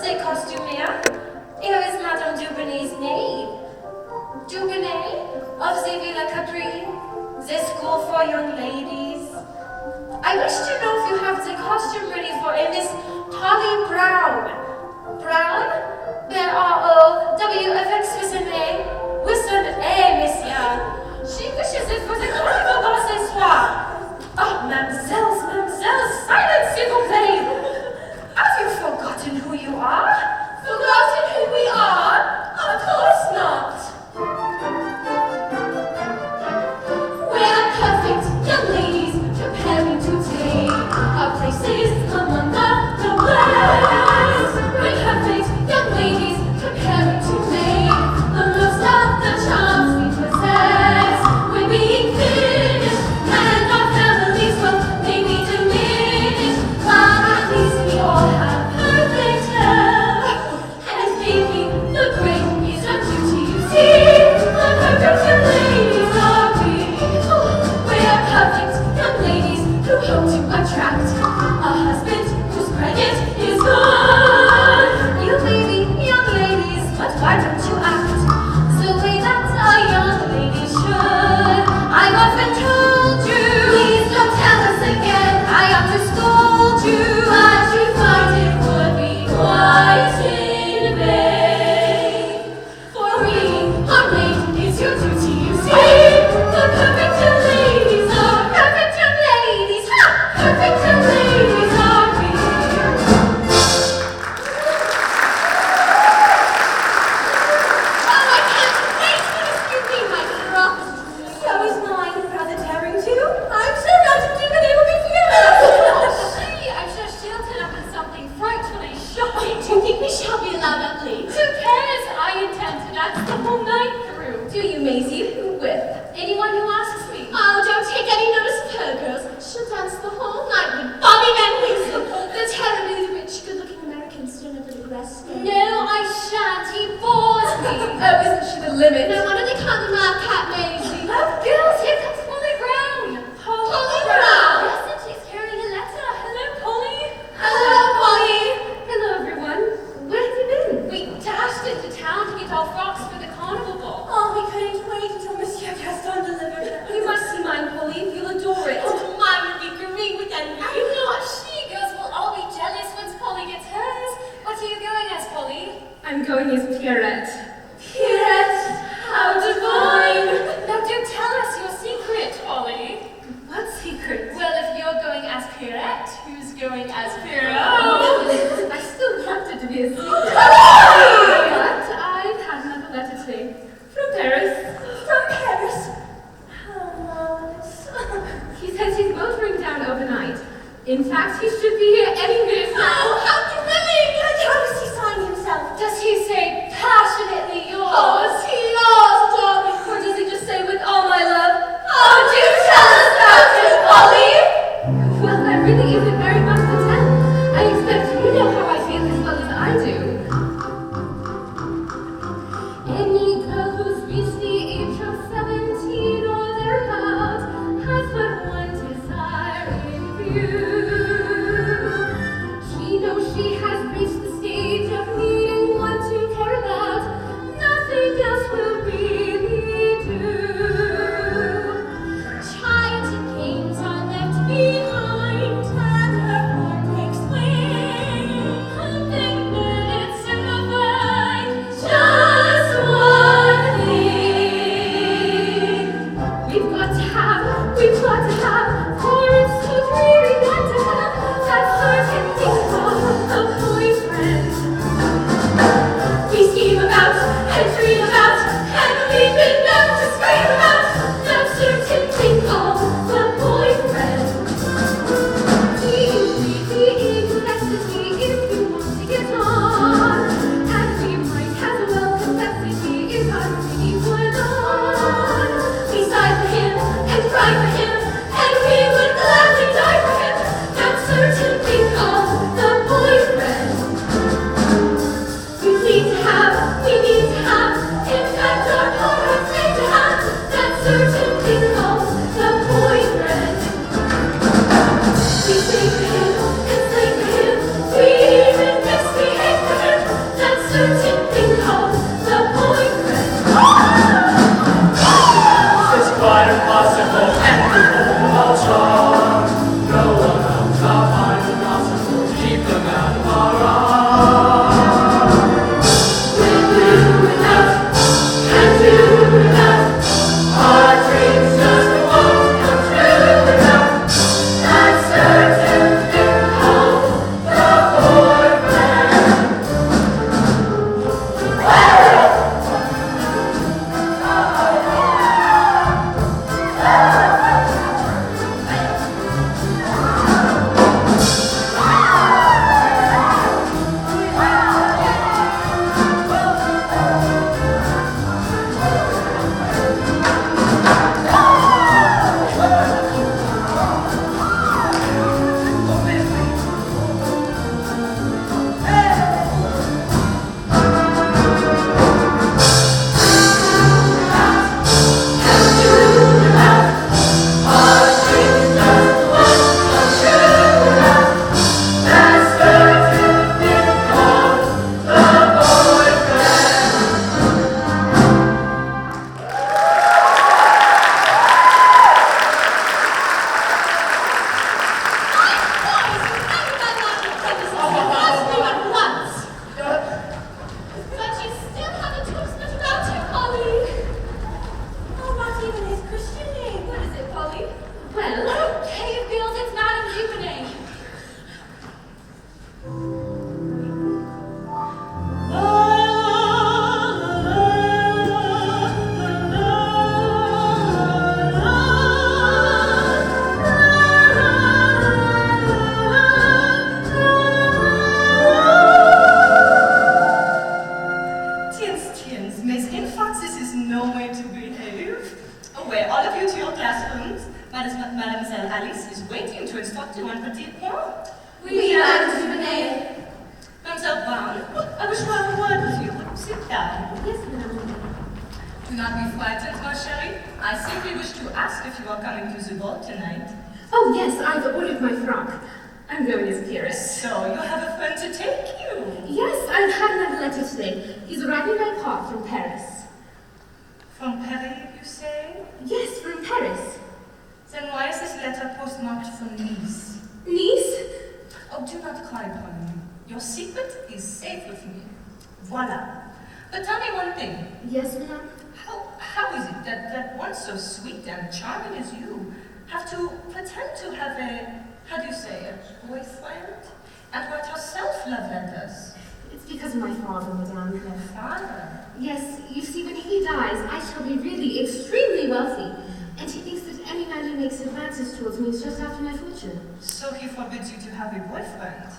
de costumier. Here is Madame Dubonnais's maid. Dubonnet of the Villa Capri, the school for young ladies. I wish to know if you have the costume ready for a Miss Polly Brown. Brown? B-R-O-W-F-X with an A. With an A, monsieur. She wishes it for the carnival dans ce soir. Oh, mademoiselles, silence, s'il vous plaît. Have you forgotten who you are? Forgotten who we are? Of course not. We're perfect young ladies, preparing to take our places among the noblesse. We're perfect young ladies, preparing to make the most of the charms we possess. We're being finished, and our families will maybe diminish, but at least we all have perfect health. And making the great is our duty, you see. The perfect young ladies are we. We're perfect young ladies who hope to attract a husband whose credit is good. You may be young ladies, but why don't you act the way that a young lady should? I've often told you, please don't tell us again. I ought to scold you, but you find it would be quite in vain. For we are made, it's your duty, you see. The perfect young ladies are perfect young ladies. Ha! Perfect young ladies are we. Oh, I can't wait for this evening, my girl. So is mine, Brother Daring too. I'm sure Madame Dubonnet will be furious. I've just shielded up with something frightfully shocking. Do you think we shall be allowed up late? Who cares? I intend to dance the whole night through. Do you, Maisie? Who with? Anyone who asks me. Oh, don't take any notice of her, girls. She'll dance the whole night with Bobby Van Winkle, the terribly rich, good-looking American stone of the Nebraska. No, I shan't. He bores me. Oh, isn't she the limit? No wonder they call the Mad Cat Maisie. Oh, girls, here comes Polly Brown. Polly Brown? Yes, and she's carrying a letter. Hello, Polly. Hello, Polly. Hello, everyone. Where have you been? We dashed into town to get our frocks for the carnival ball. Oh, we couldn't wait until Monsieur Gaston delivered it. You must see mine, Polly. You'll adore it. Oh, mine would be green with envy. I know. She girls will all be jealous once Polly gets hers. What are you going as, Polly? I'm going as Pierrette. Pierrette? How divine! Now do tell us your secret, Polly. What secret? Well, if you're going as Pierrette, who's going as Pierrot? Oh, I still want it to be a secret. But I've had another letter today. From Paris. From Paris? How marvelous. He says he's motoring down overnight. In fact, he should be here any minute now. Oh, how thrilling! And how does he sign himself? Does he say passionately yours? Oh, is he yours, darling? Or does he just say with all my love? Oh, do tell us about it, Polly! Well, that really isn't very much to tell. I expect you know how I feel as well as I do. Any girl who's reached the age of 17 or thereabout has but one desire in view. She knows she Do not be frightened, ma chérie. I simply wish to ask if you are coming to the ball tonight. Oh, yes, I've ordered my frock. I'm going as Pyrrhus. So, you have a friend to take you? Yes, I've had another letter today. He's arriving by car from Paris. From Paris, you say? Yes, from Paris. Then why is this letter postmarked from Nice? Nice? Oh, do not cry upon me. Your secret is safe with me. Voila. But tell me one thing. Yes, madame? How is it that one so sweet and charming as you have to pretend to have how do you say, a boyfriend? And write yourself love letters? It's because of my father, madame. Your father? Yes, you see, when he dies, I shall be really extremely wealthy. And he thinks that any man who makes advances towards me is just after my fortune. So he forbids you to have a boyfriend?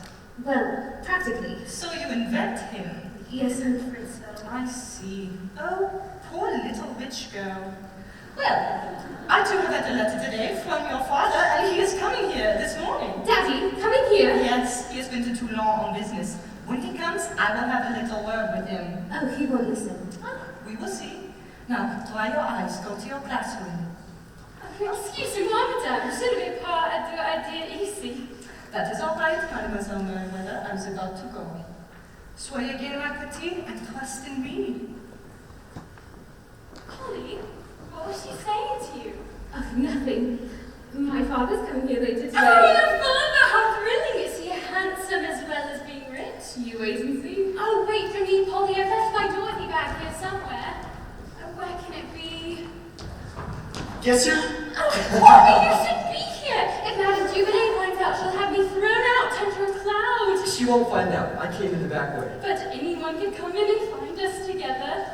Well, practically. So you invent him? Yes, I'm afraid so. I see. Oh, poor little rich girl. Well, I too have had a letter today from your father, and he is coming here this morning. Daddy, coming here? Yes, he has been to Toulon on business. When he comes, I will have a little word with him. Oh, he won't listen. We will see. Now, dry your eyes, go to your classroom. Excusez-moi, madame, je ne vais pas dire ici. That is all right, Mademoiselle Merriweather. I was about to go. Soyez gai, ma petite, and trust in me. Polly, what was she saying to you? Oh, nothing. My father's coming here later today. Oh, your father! How thrilling! Is he handsome as well as being rich? You wait and see. Oh, wait for me, Polly. I've left my Dorothy back here somewhere. Where can it be? Yes, sir? Oh, Polly, you should be here. If Madame Jubilee finds out, she'll have me thrown out under a cloud. She won't find out. I came in the back way. But anyone can come in and find us together.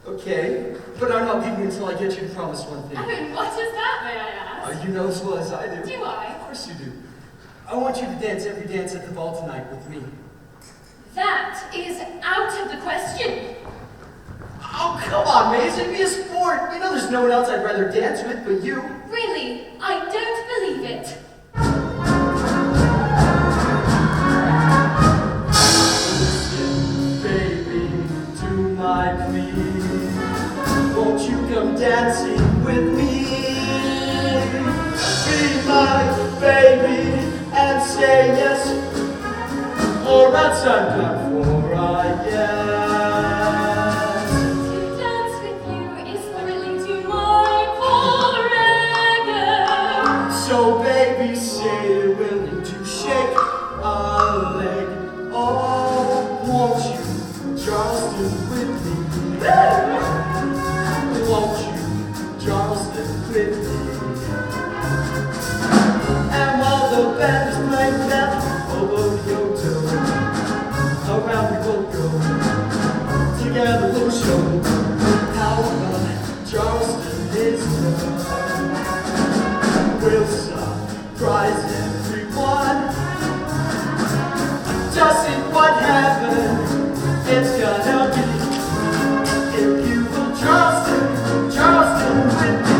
Okay, but I'm not leaving until I get you to promise one thing. Oh, and what is that, may I ask? You know as well as I do. Do I? Of course you do. I want you to dance every dance at the ball tonight with me. That is out of the question. Oh, come on, Maisie, be a sport. You know there's no one else I'd rather dance with but you. Really, I don't believe it. Listen, baby, to my plea. Won't you come dancing with me? Be my baby and say yes, or else I'm done for, I guess. To dance with you is thrilling to my poor ego. So baby, say you're willing to shake a leg. Oh, won't you Charleston with me? Won't you Charleston with me? And while the band is playing that Obo-Yoto, around we will go. Together we'll show how fun Charleston is done. We'll surprise everyone. Just see what happens. It's gonna be if you will Charleston, Charleston with me.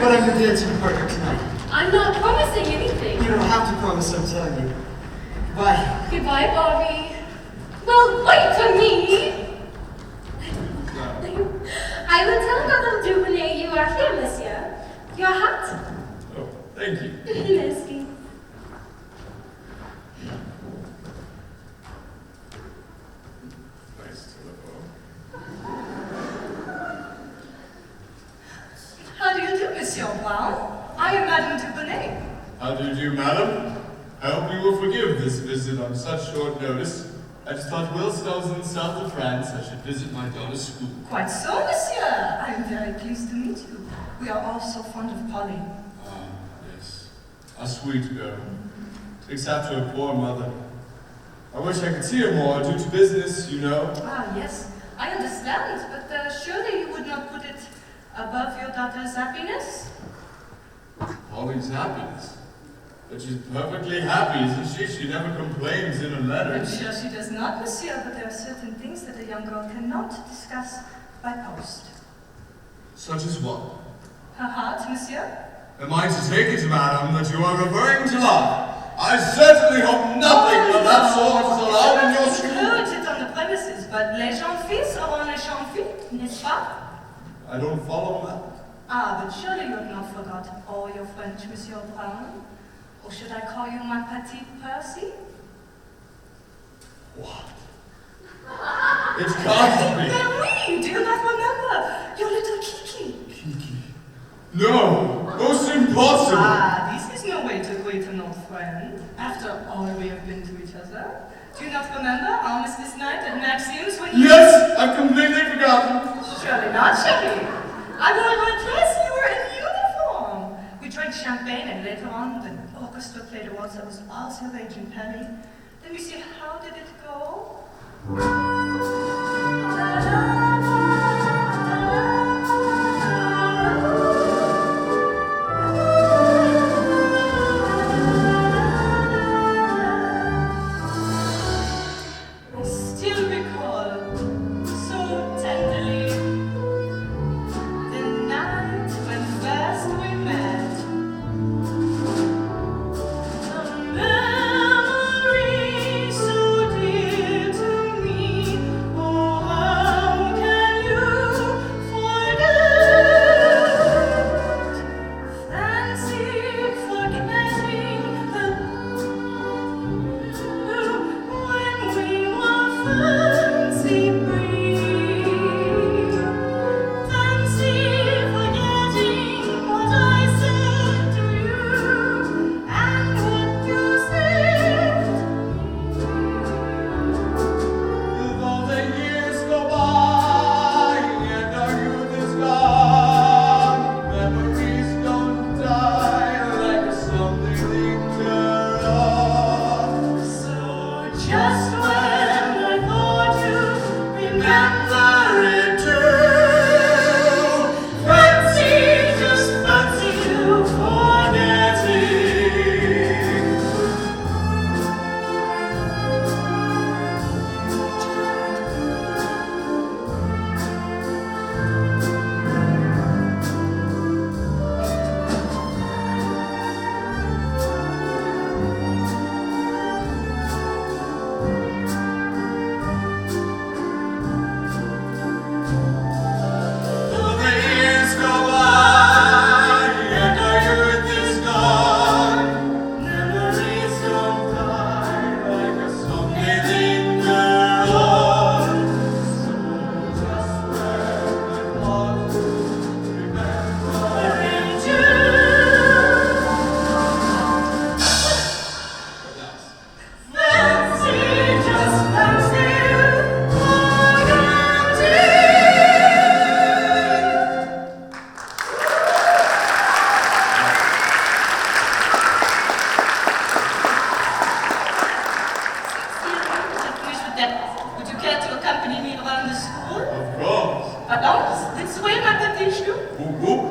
but I'm your dancing partner tonight. I'm not promising anything. You don't have to promise, I'm telling you. Bye. Goodbye, Bobby. Well, wait for me. I will tell Madame Dubonnet you are here, monsieur. Your hat? Oh, thank you. Merci. Nice telephone. How do you do, Monsieur Brown? I am Madame Dubonnet. How do you do, madam? I hope you will forgive this visit on such short notice. I just thought whilst I was in the south of France, I should visit my daughter's school. Quite so, Monsieur. I am very pleased to meet you. We are all so fond of Polly. Ah, yes. A sweet girl. Takes after a poor mother. I wish I could see her more due to business, you know. Ah, yes. I understand, but surely you would not put it above your daughter's happiness? Polly's happiness. But she's perfectly happy, isn't she? She never complains in her I'm letters. sure she does not, Monsieur, but there are certain things that a young girl cannot discuss by post. Such as what? Her heart, Monsieur? Am I to take it, madam, that you are referring to love? I certainly hope nothing of that sort is allowed in your school. Encourage it on the premises, but les jeunes filles seront les jeunes filles, n'est-ce pas? I don't follow that. Ah, but surely you have not forgot all your French, Monsieur Brown. Or should I call you my petite Percy? What? It can't be. Then we, do you not remember? Your little Kiki. Kiki. No, most impossible. Ah, this is no way to greet an old friend. After all we have been to each other. Do you not remember almost this night at Maxime's when you... Yes, I've completely forgotten. Surely not, chérie. I wore my dress and you were in uniform. We drank champagne and later on the orchestra played a waltz that was all the rage in Paris. Let me see, how did it go? I still recall so tenderly the night when first we met. A memory so dear to me. Oh, how can you forget? Fancy forgetting when we were fancy free. Fancy forgetting what I said to you and what you said to me. Though the years go by and our youth is gone, memories don't die like a song they linger on. So just when I thought you remember it too, fancy, just fancy you forgetting. Though the years go by and our youth is gone, memories don't die like a song they linger on. So just when I thought to remember it Fancy, just fancy forgetting. Would you care to accompany me around the school? Of course. Allons, this way, ma petite chou. Whoop whoop.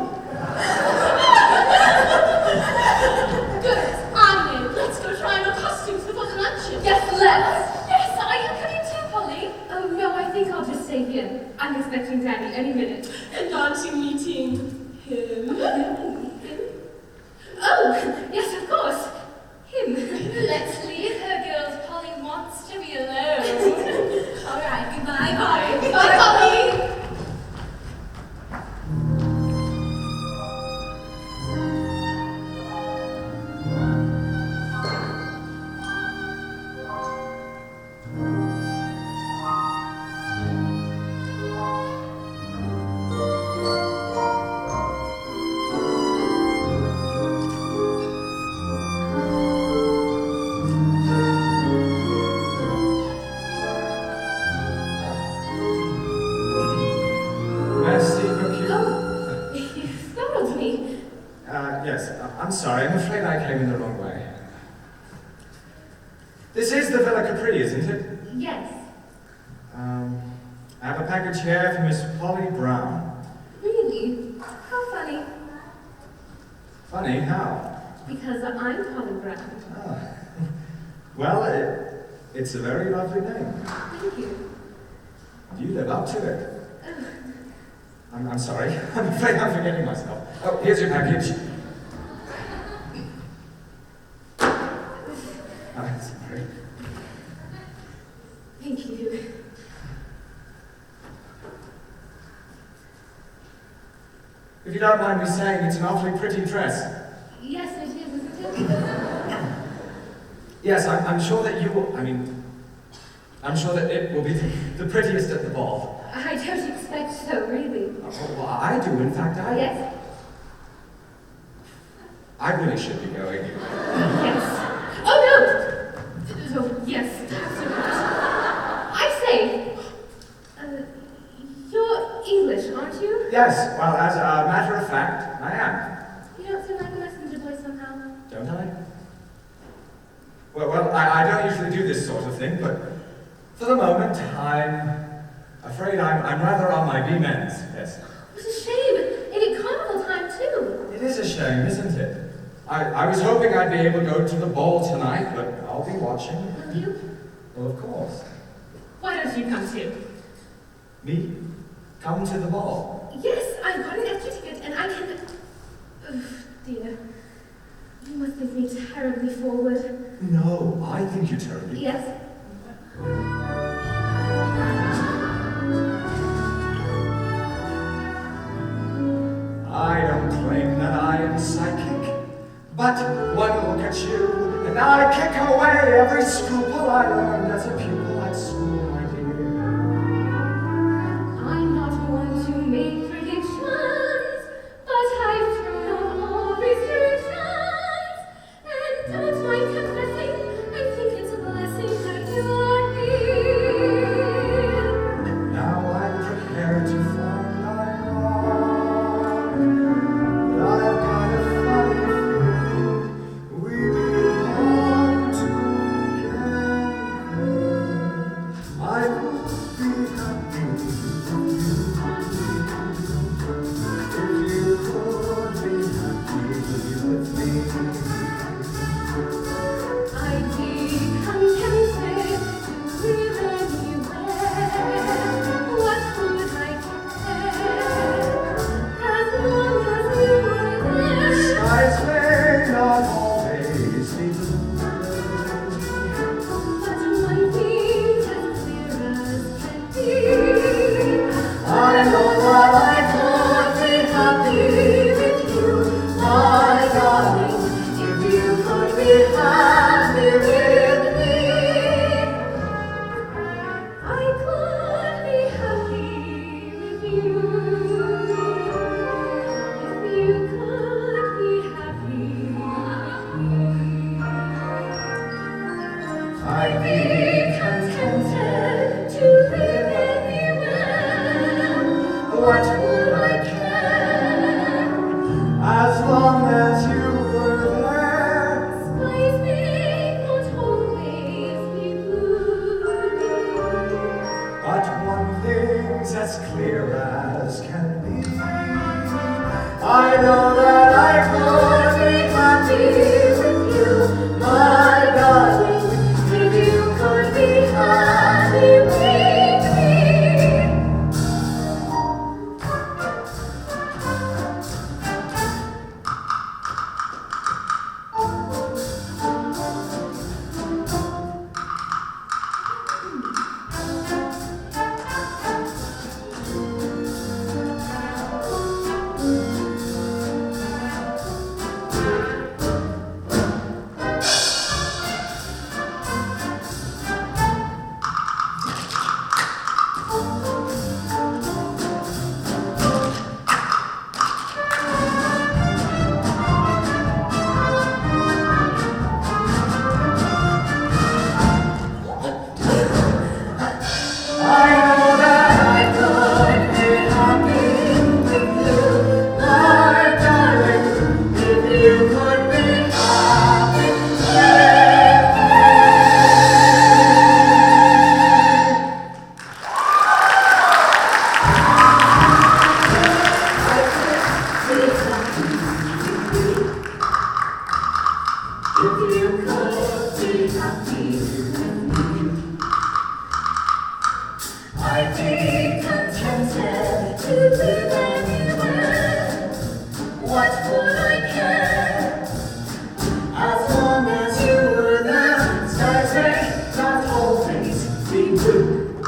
Good. I'm in. Let's go try on our costumes before the luncheon. Yes, let's. Yes, are you coming too, Polly? Oh, no, I think I'll just stay here. I'm expecting Danny any minute. And aren't you meeting him? Oh, yes, of course. Him. Let's leave her, girls. Polly wants to be alone. All right, goodbye, Polly. Goodbye, Polly. I'm sorry, I'm afraid I came in the wrong way. This is the Villa Capri, isn't it? Yes. I have a package here for Miss Polly Brown. Really? How funny. Funny, how? Because I'm Polly Brown. Oh. Well, it's a very lovely name. Thank you. You live up to it. I'm sorry. I'm afraid I'm forgetting myself. Oh, here's your package. I'm sorry. Thank you. If you don't mind me saying, it's an awfully pretty dress. Yes, it is, isn't it? Yes, I'm sure that I'm sure that it will be the prettiest at the ball. I don't expect so, really. Oh, well, I do, in fact, Yes? I really should be going. Yes. Oh, no! Oh, yes, absolutely. I say, you're English, aren't you? Yes, well, as a matter of fact, I am. You don't seem like a messenger boy somehow. Don't I? Well, I don't usually do this sort of thing, but for the moment, I'm afraid I'm rather on my beam ends, yes. What a shame. And at carnival time, too. It is a shame, isn't it? I was hoping I'd be able to go to the ball tonight, but I'll be watching. Will you? Well, of course. Why don't you come too? Me? Come to the ball? Yes, I've got an extra ticket and I can... Ugh, dear. You must think me terribly forward. No, I think you're terribly... Yes? I don't claim that I am psychic, but one look at you, and I kick away every scruple I learned as a pupil at school, my dear. I'm not one to make predictions, but I've thrown off all restrictions. And don't mind confessing, I think it's a blessing that you are here. Now I'm prepared to find I'm wrong, but I've got a funny feeling we belong together. I would be happy if you could be happy with me. I'd be contented to live anywhere. What would I care? As long as you were there. Skies may not always be blue, But one thing's as clear as can be. I know that I could be happy with you, my darling, if you could be happy with me. I could be happy with you. If you could be happy with me. I'd Be be contented to live anywhere. What would I care, as long as you were there? Skies may not always be blue. But one thing's as clear as can be. I know that I could be happy with you, my darling, if you could be happy with me. could live anywhere. What would I care? As long as you were there, skies gray, not all things be blue.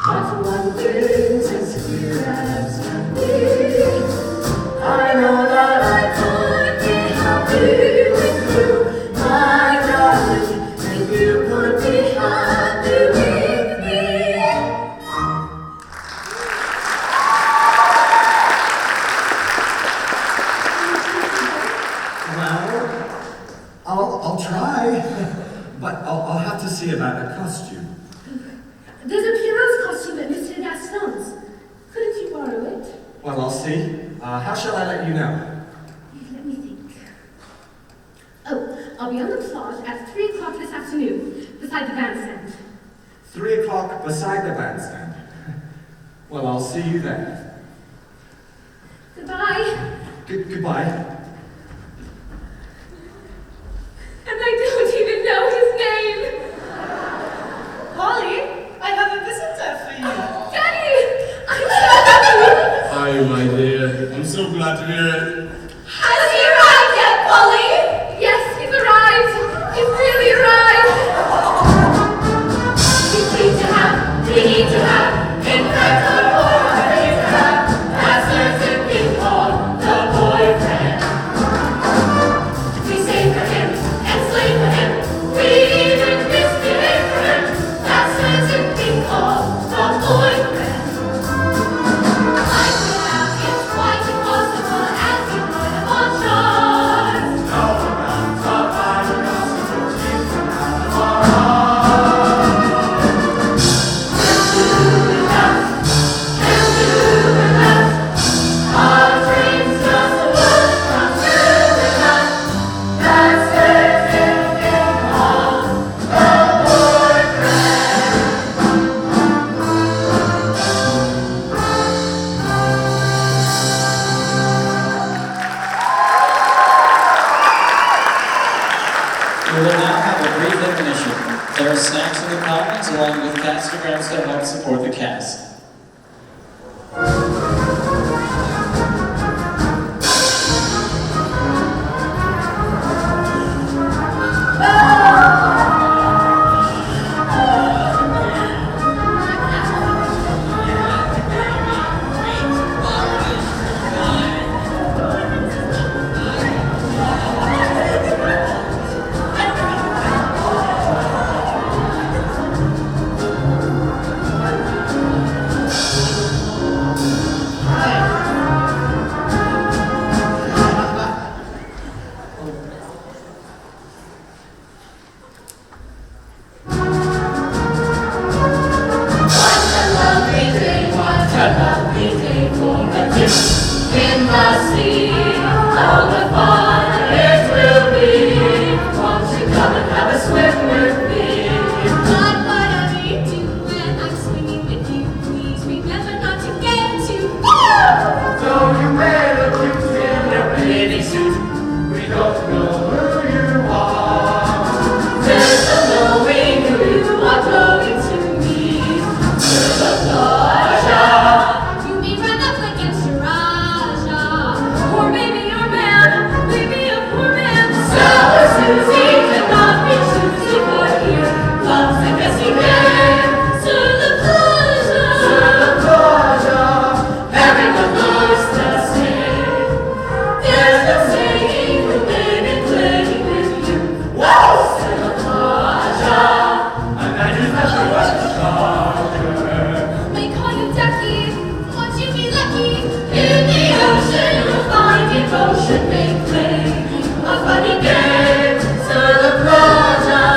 But one thing's as clear as can be. I know that I could be happy with you, my darling, if you could be happy with me. Well, I'll try, but I'll have to see about a costume. There's a Pierrot's costume at Mr. Gaston's. Couldn't you borrow it? Well, I'll see. How shall I let you know? Let me think. Oh, I'll be on the plage at 3 o'clock this afternoon, beside the bandstand. 3 o'clock beside the bandstand. Well, I'll see you then. Goodbye. Goodbye. And I don't even know his name. Polly, I have a visitor for you. Daddy! I'm so happy! Hi, my dear. I'm so glad to hear it. Has he arrived yet, Polly? Yes, he's arrived. He's really arrived. We need to have, in fact, a boy to have, a certain thing called the boyfriend. We save for him and slave for him. We even misbehave for him. That certain thing called the boyfriend. Life without it's quite impossible, as you would have on shores. No amount of iron will keep him out of our arms. Our dreams just would come true enough. That certain thing called the We will now have a brief intermission. There are snacks in the commons along with castograms to help support the cast. in the sea, oh, the fun it will be. Won't you come and have a swim with me? But what I need to when I'm swimming with you, please remember not to get too far. Though you may look cute in a bathing suit, we don't know who you are. There's no knowing who you are going to meet. There's a pleasure. You may run up against your Raja, or maybe your man, maybe a poor man. Sour Susie cannot be choosy, for here love's a guessing game. Sur the pleasure, everyone looks the same. There's no saying who may be playing with you. Whoa! Sur the pleasure. Imagine that you was a stalker. May call you Ducky, won't you be lucky? In the ocean you'll find devotion may play a funny game. Sur the pleasure,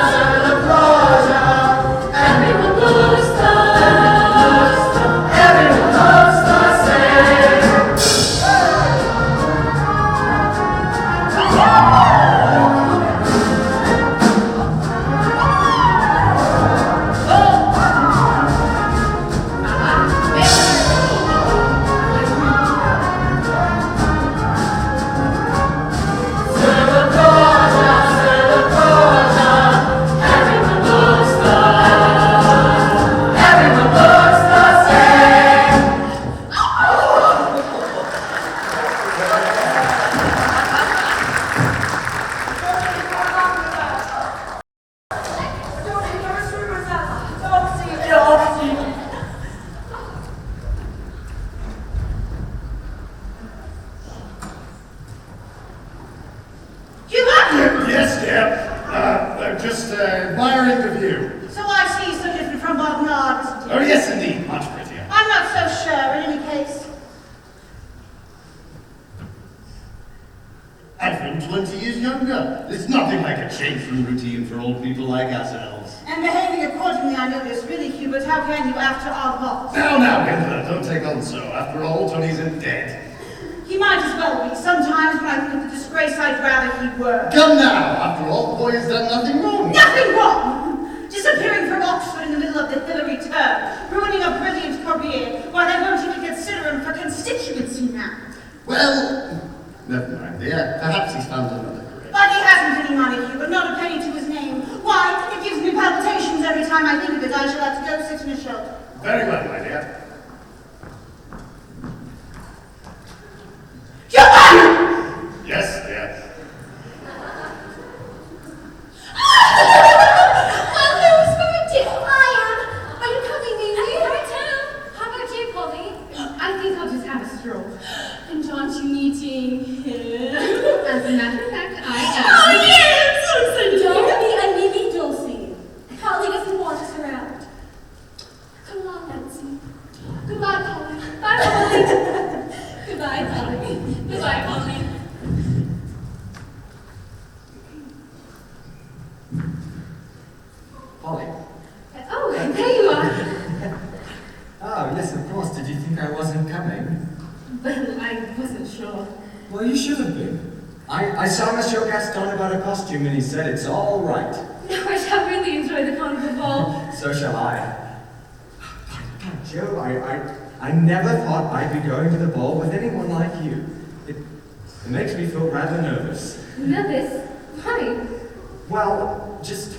everyone looks the same. younger. It's nothing like a change from routine for old people like ourselves. And behaving accordingly, I notice. Really, Hubert, how can you after our loss? Now, Wendler, don't take on so. After all, Tony isn't dead. He might as well be. Sometimes when I think of the disgrace, I'd rather he were. Come now, after all, the boy has done nothing wrong. Nothing wrong! Disappearing from Oxford in the middle of the Hillary term, ruining a brilliant career, while they won't even consider him for constituency now. Well, never mind, dear. Perhaps he's found another career. But he hasn't any money, Hubert, not a penny to his name. Why, it gives me palpitations every time I think of it. I shall have to go sit in a shelter. Very well, my dear. Yes, dear. Well, who's going to? I am. Are you coming, Mimi? I too. How about you, Polly? I think I'll just have a stroll. And aren't you meeting him? As a matter of fact, I am. Oh, yes! I'm so excited. Don't be a Mimi Dulcie. Polly doesn't want us around. Come along, Nancy. Goodbye, Polly. Bye, Polly. Goodbye, Polly. Goodbye, Polly. Polly. Oh, there you are. Oh, yes, of course. Did you think I wasn't coming? Well, I wasn't sure. Well, you should have been. I saw Monsieur Gaston about a costume and he said it's all right. I shall really enjoy the carnival ball. So shall I. Joe, I never thought I'd be going to the ball with anyone like you. It makes me feel rather nervous. Nervous? Why? Well, just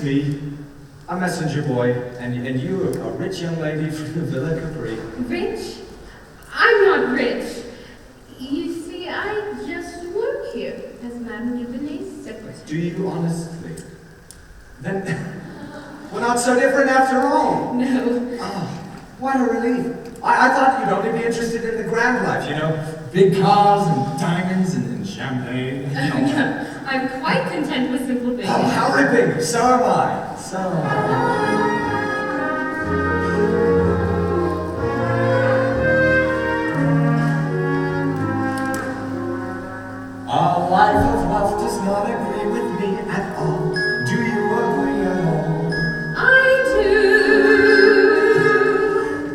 me, a messenger boy, and you, a rich young lady from the Villa Capri. Rich? I'm not rich. You see, I just work here as Madame Dubonnais's secretary. Do you honestly? Then we're not so different after all. No. Oh, what a relief. I thought you'd only be interested in the grand life, you know, big cars and diamonds and champagne. No, I'm quite content with simple things. Oh, how ripping! So am I. So am I. A life of wealth does not agree with me at all. Do you agree at all? I do.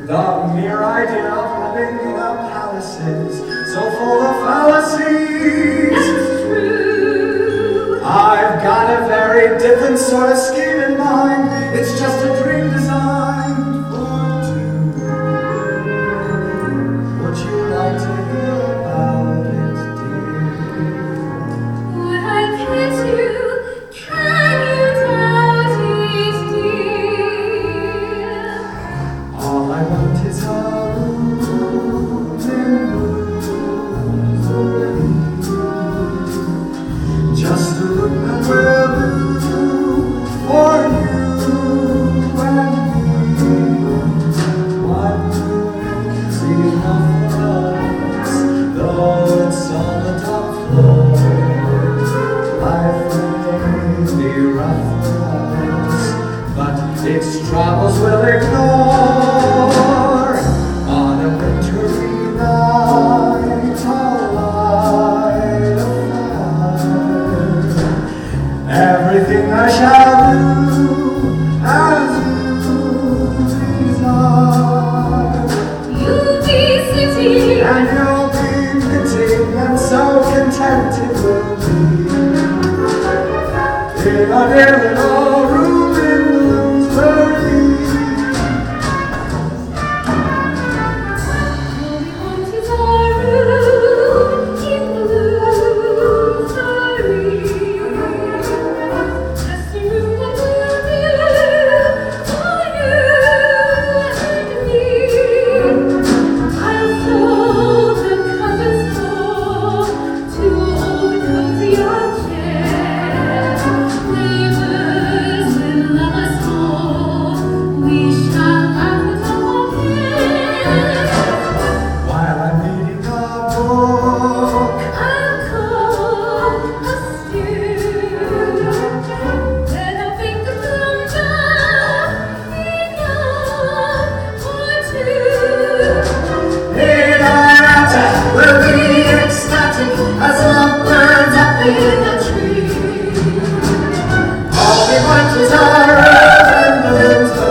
The mere idea of living in a palaces so full of fallacies. That's true. I've got a very different sort of scheme in mind. It's just a dream designed for two. Would you like to hear about it, dear? Would I kiss you? Can you doubt it, dear? All I want is a room in blue. Just a room that will do for you and me. One room's enough for us, though it's on the top floor. Life may be rough for us, but its troubles will ignore. in the tree. All we want is our remembrance of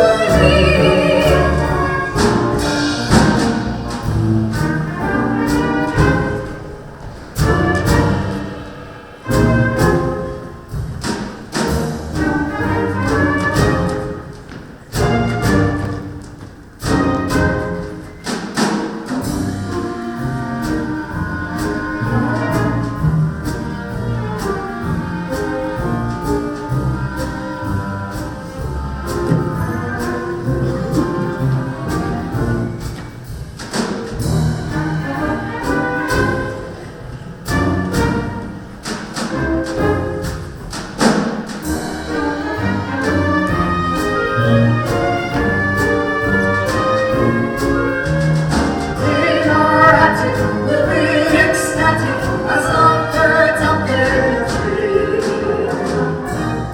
in our attic, we'll be ecstatic as lovebirds up in the tree.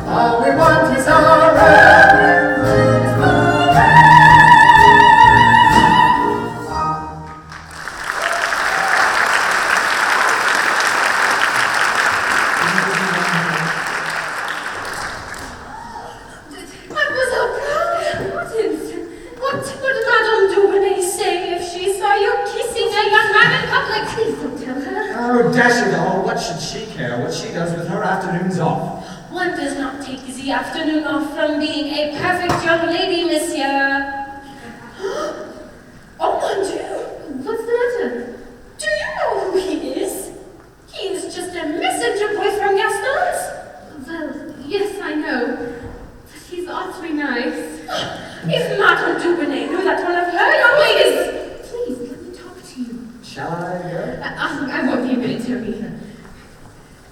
All we want is our remembrance of Mademoiselle Brown, what would Madame Dubonnet say if she saw you kissing a young man in public? Please don't tell her. Oh, dash it all, what should she care what she does with her afternoons off? One does not take the afternoon off from being a perfect young lady, monsieur. Oh, mon Dieu! What's the matter? Do you know who he is? He is just a messenger boy from Gaston's. Well, yes, I know. But he's awfully nice. If Madame Dubonnet knew that one of her young ladies... Please, let me talk to you. Shall I go? I won't be a minute, Tony.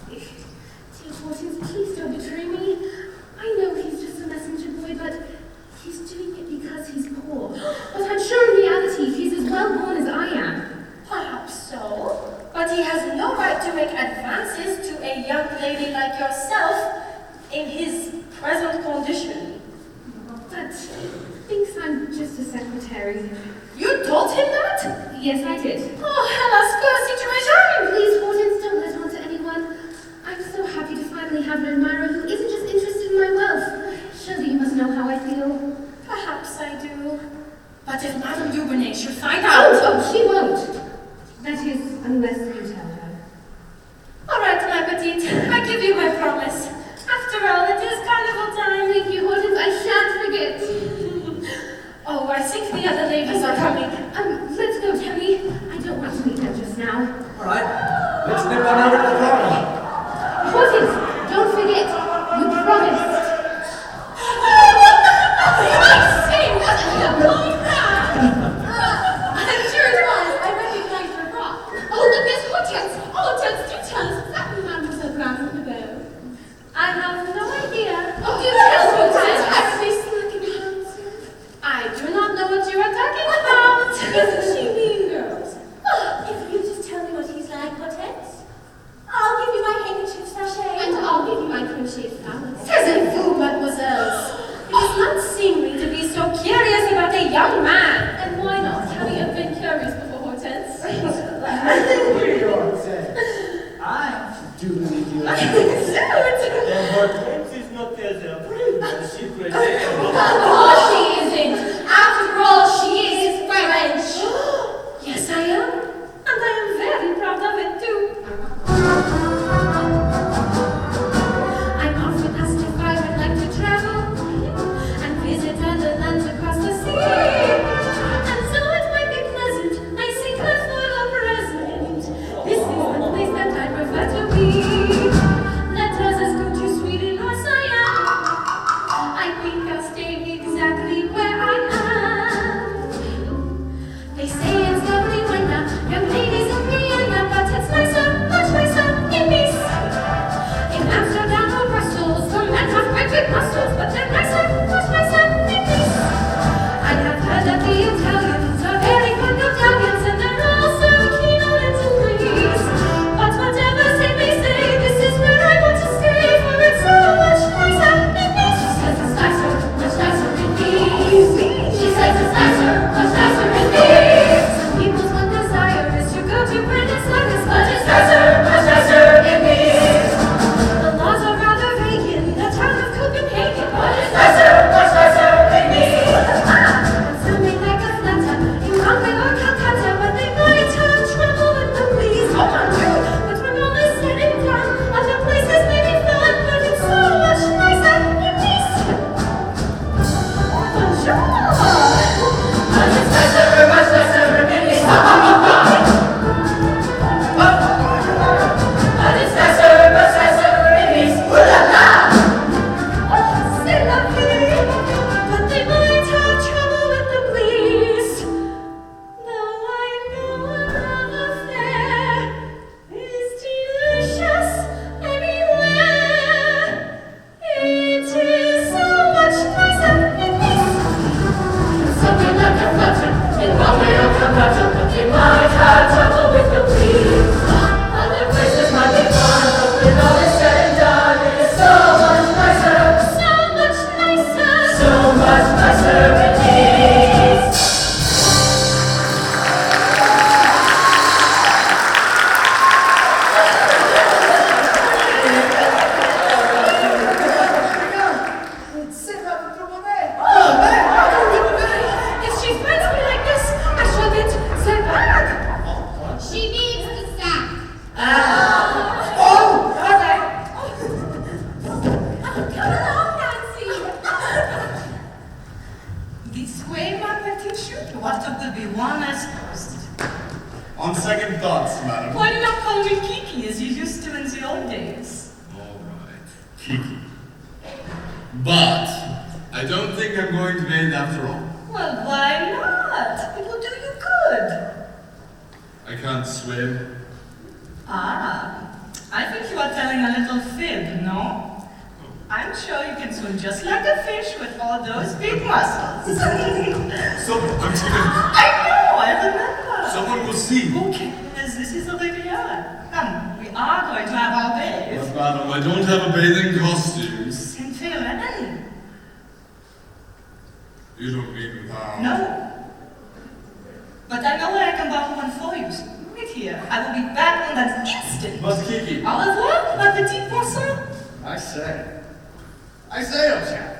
Dear Hortense, please don't betray me. I know he's just a messenger boy, but he's doing it because he's poor. But I'm sure in reality he's as well born as I am. Perhaps so, but he has no right to make advances to a young lady like yourself in his present condition. But he thinks I'm just a secretary. You told him that? Yes, I did. Oh, hélas, quelle situation! Please, Hortense, don't let on to anyone. I'm so happy to finally have an admirer who isn't just interested in my wealth. Surely you must know how I feel. Perhaps I do. But if Madame Dubonnet should find Oh, out... she won't. That is, unless you tell her. All right, my petite, I give you my promise. After all, it is carnival time. Thank you, Hortense. I shan't forget. Oh, I think the other ladies are coming. Let's go, Tony. I don't want to meet them just now. All right, let's nip on over to the corner. Hortense, don't forget. You promised. I'm sure it was. I recognize your frock. Oh, look, there's Hortense. Hortense, do tell us exactly Mademoiselle Brown is about. I have no idea. Oh, do tell Hortense. Terribly slick and handsome. I do not know what you are talking about. Isn't she mean, girls? Oh, if you just tell me what he's like, Hortense, I'll give you my handkerchief sachet. And I'll give you my crochet flowers. There's a The water will be warm as toast. On second thoughts, madam. Why do you not call me Kiki as you used to in the old days? All right, Kiki. But I don't think I'm going to bathe after all. Well, why not? It will do you good. I can't swim. Ah, I think you are telling a little fib, no? I'm sure you can swim just like a fish with all those big muscles. I know, I remember. Someone will see. Who cares? This is a Riviera. Come, we are going to have our bathe. But madam, I don't have a bathing costume. Saint-Ferrin. You don't mean now. No. But I know where I can borrow one for you. So wait here. I will be back on that instant. But Kiki. Au revoir, ma petite poisson. I say, old chap.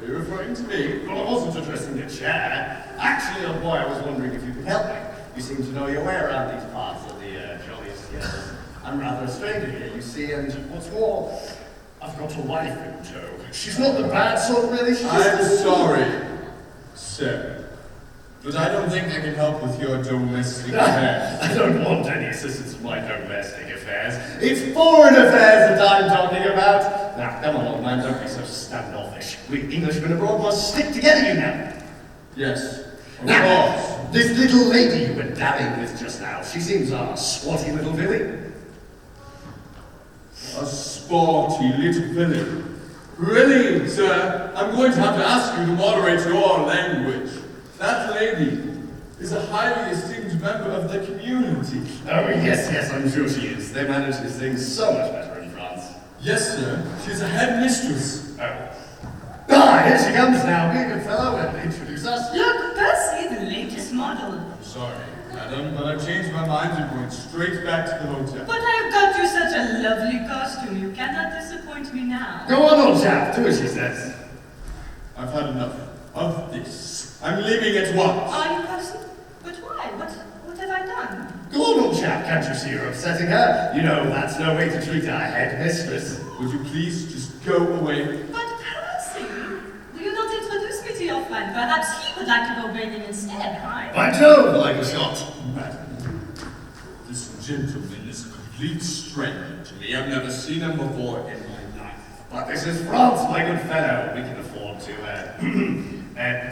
Are you referring to me? Well, I wasn't addressing your chair. Actually, old boy, I was wondering if you could help me. You seem to know your way around these parts of the jolliest years. I'm rather a stranger here, you see, and what's more, I've got a wife in tow. She's not the bad sort, really. She's I'm sorry, sir. But I don't think I can help with your domestic affairs. I don't want any assistance with my domestic affairs. It's foreign affairs that I'm talking about. Now, come on, old man, don't be so standoffish. We Englishmen abroad must stick together, you know. Yes, of Now, course. this little lady you were dabbing with just now, she seems a swotty little filly. A sporty little villain. Really, sir, I'm going to have to ask you to moderate your language. That lady is a highly esteemed member of the community. Oh, yes, I'm sure she is. They manage these things so much better in France. Yes, sir, she's a headmistress. Oh, here she comes now. Be a good fellow and introduce us. Look, Percy, the latest model. I'm sorry, madam, but I've changed my mind and going straight back to the hotel. But I've got you such a lovely costume. You cannot disappoint me now. Go on, old chap. Do as she says. I've had enough of this. I'm leaving at once. Are you Percy? But why? What have I done? Go on, old chap. Can't you see you're upsetting her? You know, that's no way to treat our headmistress. Would you please just go away? But Percy, will you not introduce me to your friend? Perhaps he would like to go bathing instead, right? By Jove, like a shot. Madam, this gentleman is a complete stranger to me. I've never seen him before in my life. But this is France, my good fellow. We can afford to,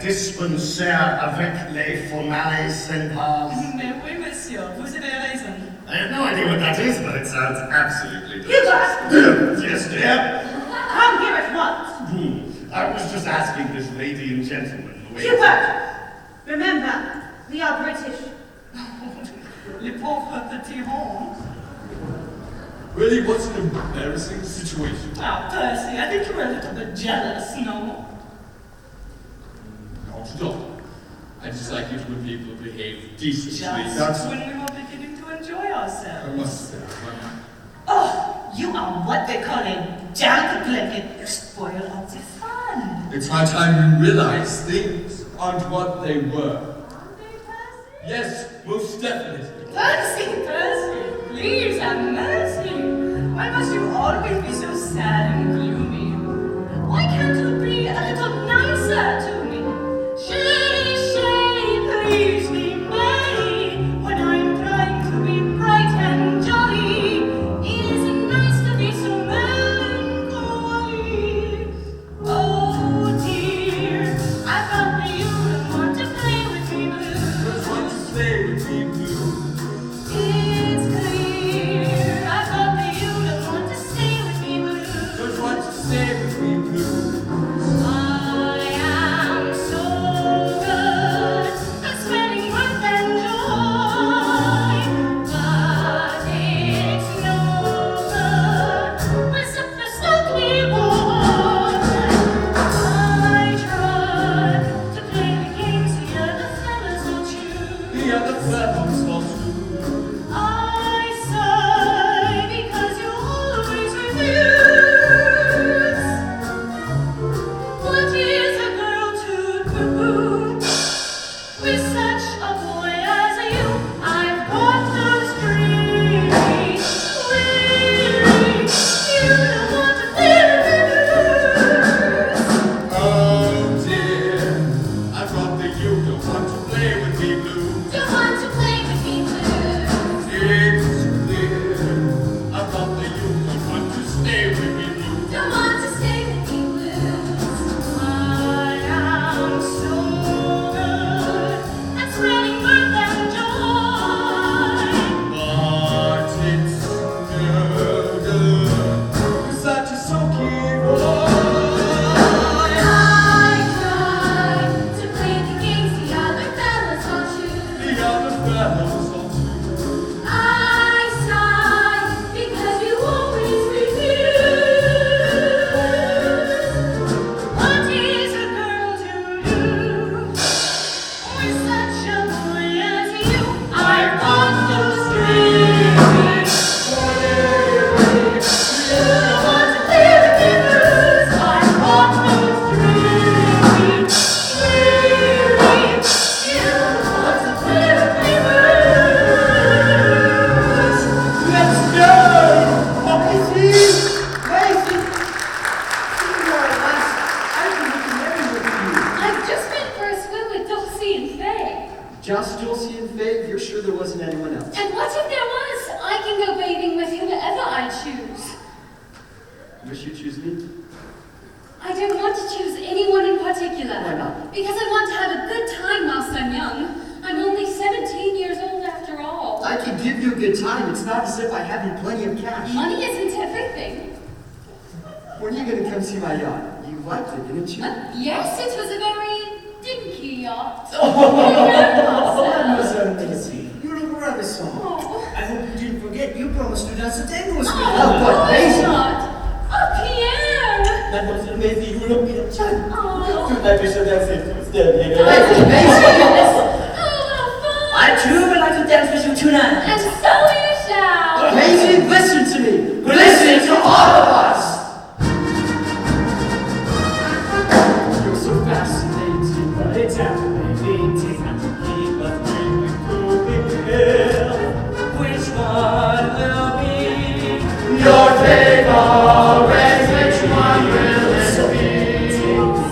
dispenser avec les formales sympas. Mais oui, monsieur, vous avez raison. I have no idea what that is, but it sounds absolutely Hubert! Yes, dear. Come here at once. I was just asking this lady and gentleman the way. Hubert! Remember, we are British. Les pauvres petits ronds. Really, what's an embarrassing situation? Oh, Percy, I think you're a little bit jealous, no? Not at all. I just like it when people behave decently. Just when we were beginning to enjoy I ourselves. must say, Oh, you are what they call a jalkaplecket. You spoil all the fun. it's high time you realize things aren't what they were. Aren't they, Percy? Yes, most definitely. Percy, please have mercy. Why must you always be so sad and gloomy? Why can't you be a little nicer to me? Shady, please be merry when I'm trying to be bright and jolly. It isn't nice to be so melancholy. Oh dear, I thought that you would want to play with me blue. Just want to stay with me, blue. It's clear, I thought that you would want to stay with me blue. Just want to stay with me, blue. I am so good at spreading mirth and joy, but it's no good with such a ugly boy. I tried to play the games the other fellas will choose. The other fellows will too. I sigh because you always refuse. What is a girl to do with such a boy as you? I've got those dreamy, weary, you don't want to lose. Oh dear, I thought that you don't want to Just Dulcie and Faye? You're sure there wasn't anyone else? And what if there was? I can go bathing with whomever I choose. Wish you choose me? I don't want to choose anyone in particular. Why not? Because I want to have a good time whilst I'm young. I'm only 17 years old after all. I can give you a good time. It's not as if I haven't plenty of cash. Money isn't everything. When are you going to come see my yacht? You liked it, didn't you? Yes, it was a very dinky yacht. Mademoiselle Daisy, you look rather soft. Oh. I hope you didn't forget you promised to dance a tango with me. Oh, but Daisy- not. Oh, Pierre. Mademoiselle Daisy, you look enchanted. Oh. Tonight we shall dance it instead. I too would like to dance with you tonight. And so you shall. Maisie, listen to me. Listen to all of us. You're so fascinating, but it's aggravating. Keep us drinking to the hill. Which one will be Your favorite, which one will it be?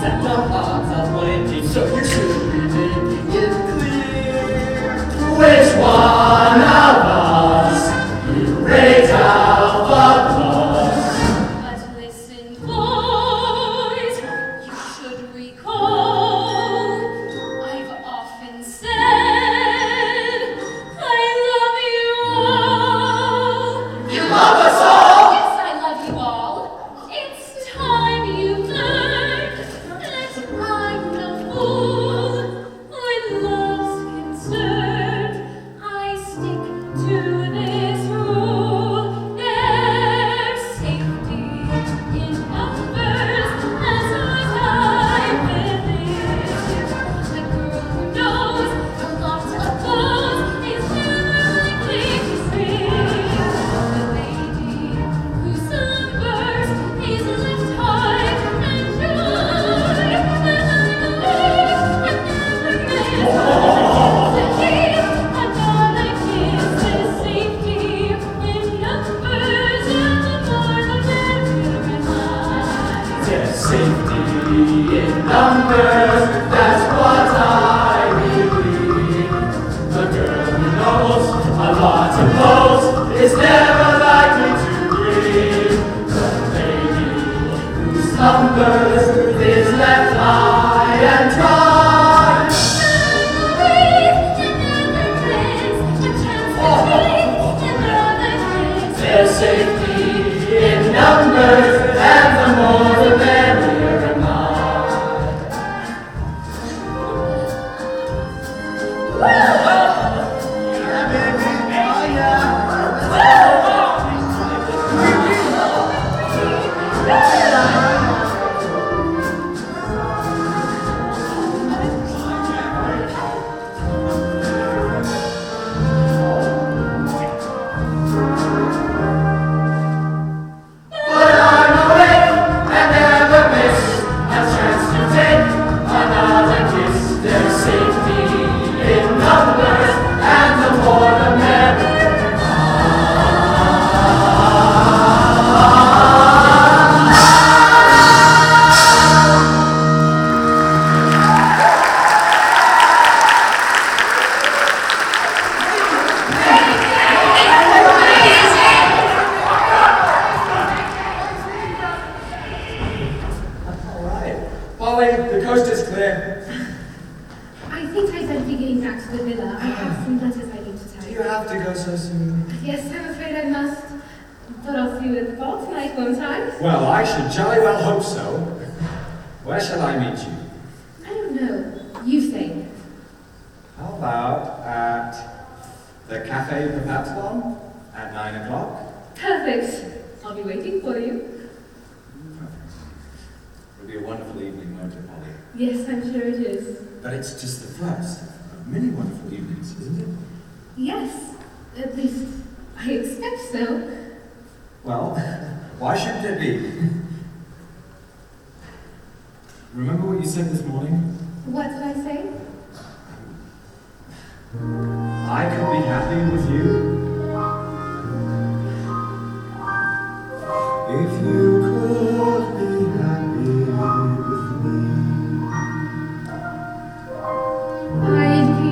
set the hearts of waiting? So you should be making it clear. Which one of us you rate out the plus? But listen, boys, you should recall I've often said I love you all. You love us all? Yes, I love you all. It's time you learned that I'm no fool. When love's concerned, I stick to this rule. There's safety in numbers, that's what I believe. The girl who knows a lot of those is never likely to speak. The lady who suffers is left high and joy, and I believe I never get to keep another kiss. There's safety in numbers, and the more the merrier am I. There's safety in numbers, that's what I believe. The girl who knows a lot of those is never likely to grieve. The lady whose numbers is left high and dry. There's safety in numbers, and the more the merrier am I. Yeah, baby. Oh, yeah. But I'm awake and never miss a chance to take another kiss. There's safety in numbers, and the more the merrier. All right. Polly, the coast is clear. I think I'd better be getting back to the villa. I have some letters I need to Do type. you have to go so soon? Yes, I'm afraid I must. But I'll see you at the ball tonight, won't I? Well, I should jolly well hope so. Where shall I meet you? I don't know. You say. How about at the Cafe Papathlon at 9 o'clock? Perfect. I'll be waiting for you. It'll be a wonderful evening, won't it, Polly? Yes, I'm sure it is. But it's just the first of many wonderful evenings, isn't it? Yes. At least, I expect so. Well, why shouldn't it be? Remember what you said this morning? What did I say? I could be happy with you if you could be happy with me. I'd be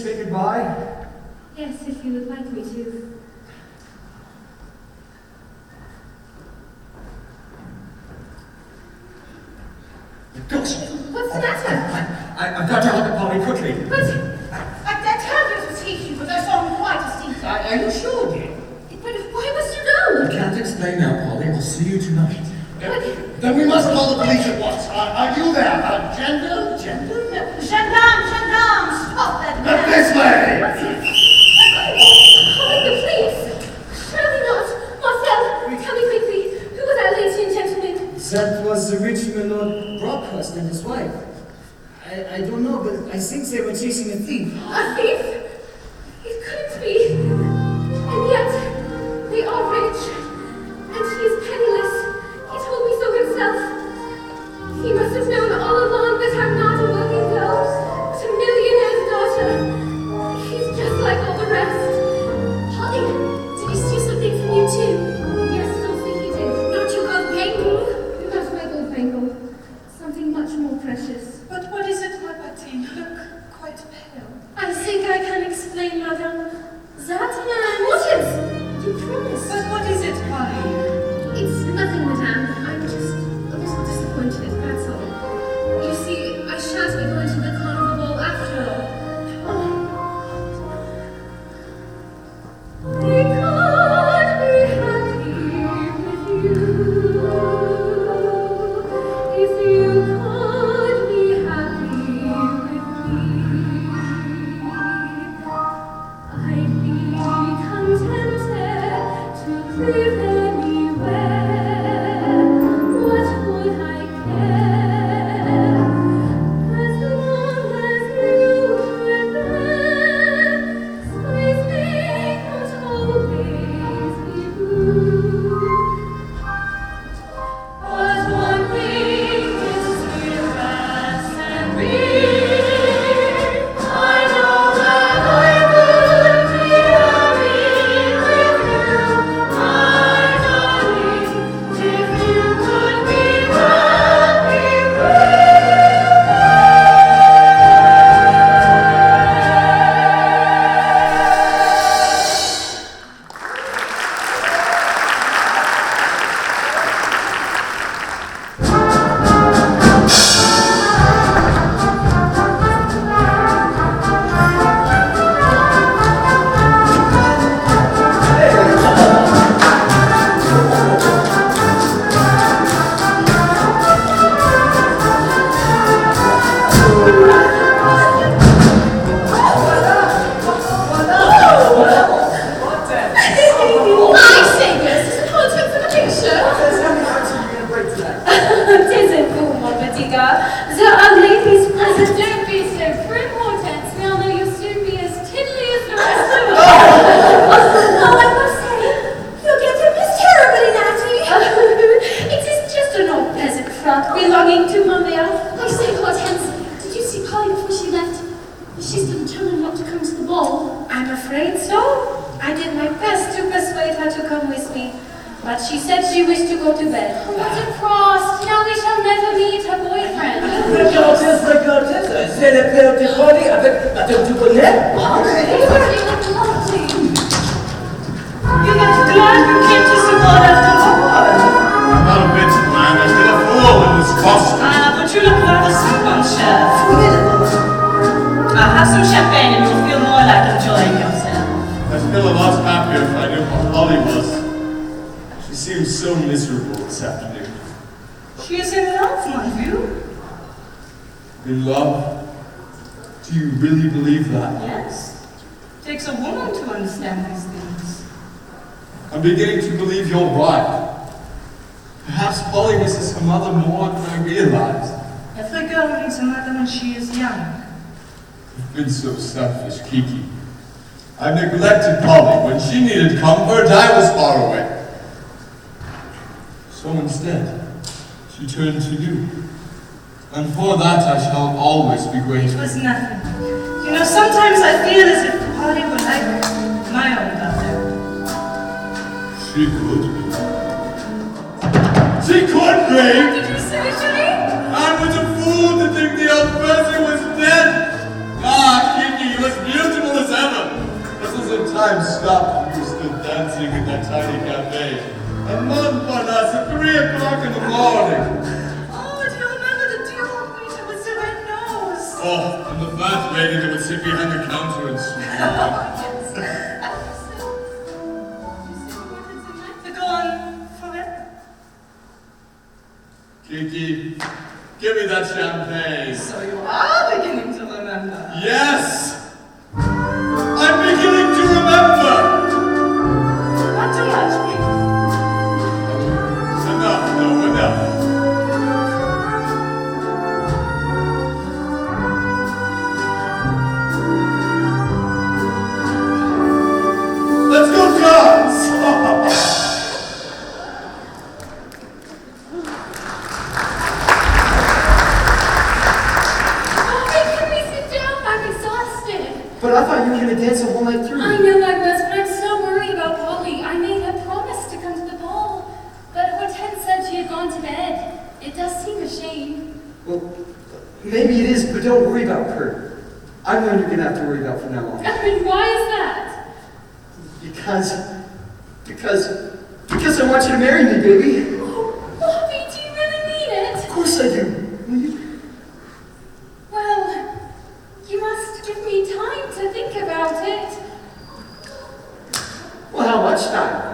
say goodbye? Yes, if you would like me to. Gosh! What's the matter? I've got to hug Polly quickly. But, I tell you to teach you, but I saw him quite asleep. Are you sure, dear? but why must you go? I can't explain now, Polly. I'll see you tonight. Then we must call the police at once. Are you there? Gender? Gendarme, stop that man. This way! Calling the police? Surely not. Marcel, tell me quickly, who was that lady and gentleman? That was the rich Lord Brockhurst and his wife. I don't know, but I think they were chasing a thief. A thief? It couldn't be. And yet, they are rich. And he is penniless. He told me so himself. He must have known all along that I'm not a working girl, but a millionaire's daughter. He's just like all the rest. Polly, did he steal something from you too? Yes, Sophie, he did. Not your gold bangle? Not my gold bangle. Something much more precious. But what is it, my Betty? You look quite pale. I think I can explain, madam. That man... What is? You promised. But what is it, Polly? It's nothing, madame. I'm just a little disappointed, that's all. You see, I shan't be going to the carnival ball after all. I can't be happy with you if you can't be happy with me. I'd be contented to live anywhere. What would I care? As long as you were there, skies may not always be blue. But one thing is real and real. I know that I could be happy with you, my darling, if you could be happy with me. My saviours, this is how I took for the picture. There's how many hours are you going to break today? Tisn't cool, mon petit gars. There are ladies present. Don't be so prim, Hortense. We all know you'll soon be as tiddly as the rest of us. Oh, I must say, your get-up is terribly natty. It is just an old peasant frock belonging to Mamma. I say, Hortense, did you see Polly before she left? She's been determined not to come to the ball. I'm afraid so. I did my best to persuade her to come with me, but she said she wished to go to bed. Oh, what a cross! Now we shall never meet her boyfriend. Regardez, c'est le père de Polly avec Madame du Bonnet. You look lovely. You look glad you came to see God after all. I'm not a bit man. I still a fool in this costume. But you look rather sick, mon cher. Have some champagne and you'll feel more like enjoying yourself. I'd feel a lot happier if I knew what Polly was. She seems so miserable this afternoon. She is in love, mon vieux. In love? Do you really believe that? Yes. Takes a woman to understand these things. I'm beginning to believe you're right. Perhaps Polly misses her mother more than I realized. Every girl needs a mother when she is young. You've been so selfish, Kiki. I've neglected Polly. When she needed comfort, I was far away. So instead, she turned to you. And for that I shall always be It grateful. was nothing. You know, sometimes I feel as if Polly were like my own daughter. She could be. She could be! Did you say, Julie? I was a fool to think the old person was dead. Ah, Kiki, you was beautiful. Time stopped and we were still dancing in that tiny cafe. A Montparnasse at 3 o'clock in the morning. Oh, do you remember the dear old waiter with the red nose? Oh, and the fat lady that would sit behind the counter and smile. They're gone forever. Kiki, give me that champagne. So you are beginning to remember. Yes! I'm beginning to remember! Not too much, please. Enough, no, enough. Let's go dance! Can we sit down? I'm exhausted. But I thought you were going to dance the whole night through. I know I was, but I'm so worried about Polly. I made her promise to come to the ball, but Hortense said she had gone to bed. It does seem a shame. Well, maybe it is, but don't worry about Kurt. I'm the one you're going to have to worry about from now on. I mean, why is that? Because I want you to marry me, baby. Oh, Bobby, do you really mean it? Of course I do. Will you? Well, you must give me time to think about it. Well, how much time?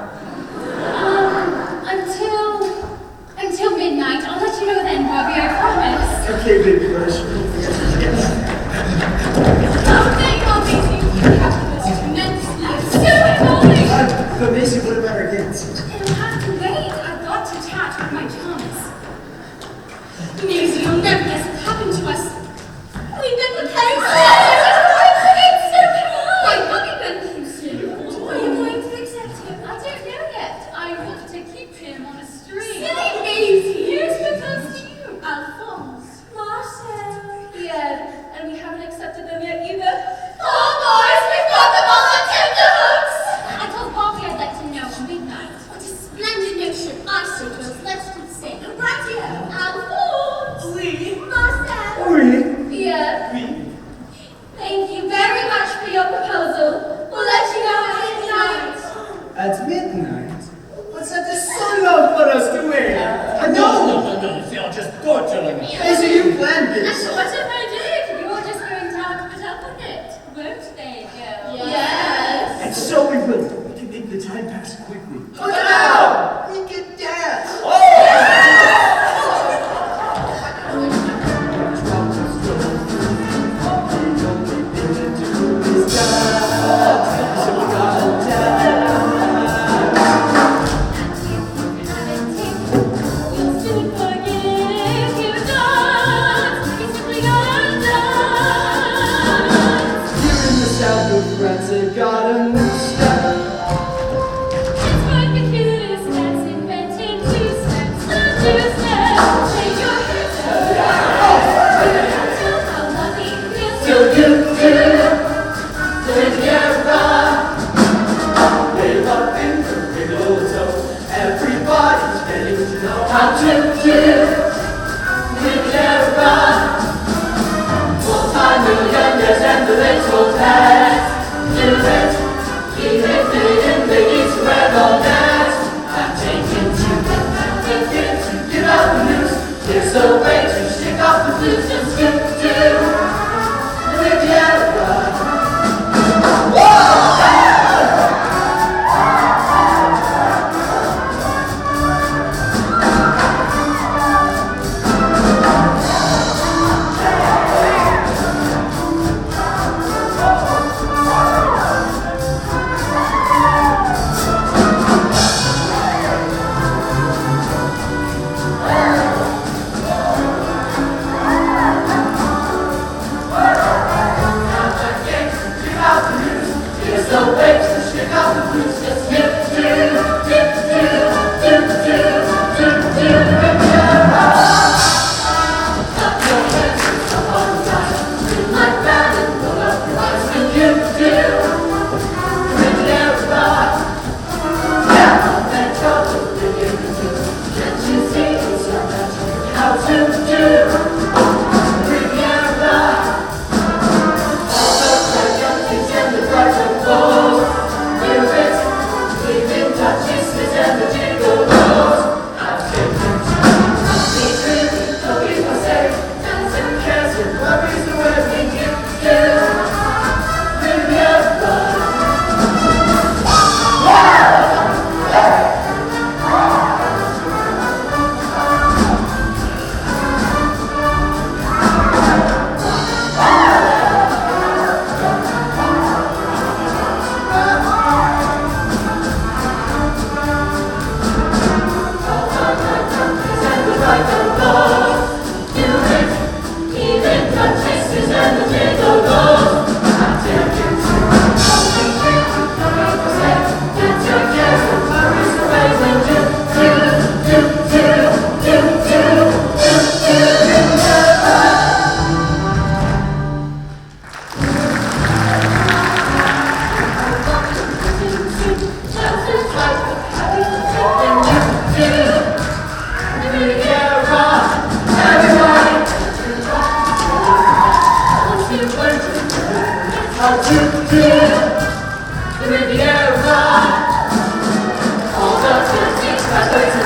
Until midnight. I'll let you know then, Bobby, I promise. Okay, baby, but I should Oh, thank God, Maisie. You have this tremendously. So annoying. But Macy, what about our dance? It'll have to wait. I've got to chat with my chums. Maisie, you'll never guess what happened to us. We never came. It's so kind. Bobby went soon. Are you going to accept him? I don't know yet. I want to keep him on a string. Silly Maisie. Here's because you, Alphonse. Marcel. Yeah, and we haven't accepted them yet either. Oh, boys, we've got them all on tenterhooks. I told Bobby I'd like to know at midnight. What a splendid notion. I say to us, let's do the same. Right here. Alphonse. Oui. Marcel. Oui. Yeah. Thank you very much for your proposal. We'll let you know at midnight. At midnight? What's that the sun out for us to wear? I know. No, you're just torturing me. Macy, you planned And this. what if I did? You're just going to have to put up with it, won't they, girl? Yes. And so we will. We can make the time pass quickly. Look out! We can dance. We'll soon forgive you, dance. You simply gotta dance. Here in the south of France, they've got a new step. It's quite the cutest dance invented two-steps. The two-steps. Shake your hips so loud. Tell how lovely it feels to Everybody's getting to know how to do Riviera. Multi-millionaires and the little pets do it, keep it fitting, they need to wear all that. I'm taking to give out the news. Here's a way to shake off the blues, just do Riviera.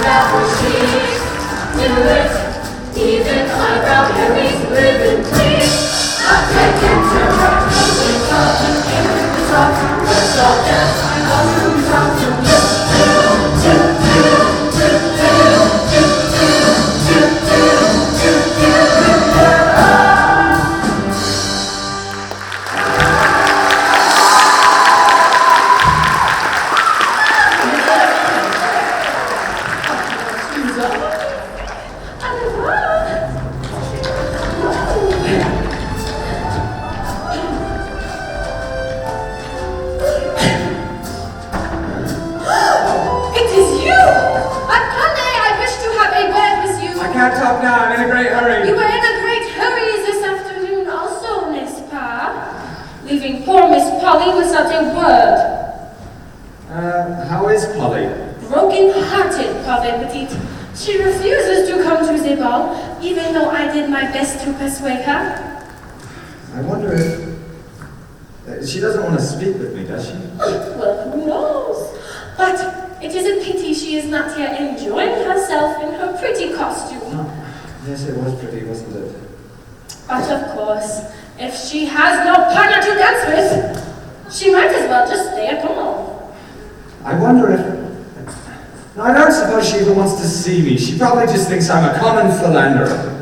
apple cheeks. Do it, even eyebrow Harry's living please. I'll take it to her, we talk and we talk. Let's all dance, I'll soon talk to you. She doesn't want to speak with me, does she? Well, who knows? But it is a pity she is not here enjoying herself in her pretty costume. Oh, yes, it was pretty, wasn't it? But of course, if she has no partner to dance with, she might as well just stay at home. I wonder if... No, I don't suppose she even wants to see me. She probably just thinks I'm a common philanderer.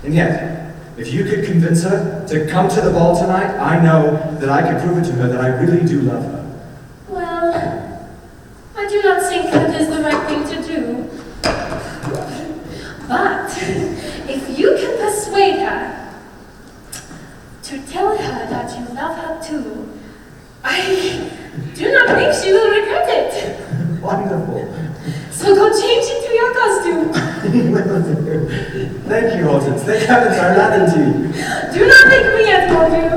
And yet, if you could convince her to come to the ball tonight, I know that I could prove it to her that I really do love her. Well, I do not think that is the right thing to do. But if you can persuade her to tell her that you love her too, I do not think she will regret it. Wonderful. So go change into your costume. Thank you, Hortense. Thank heavens I ran into you. Do not think me as told you.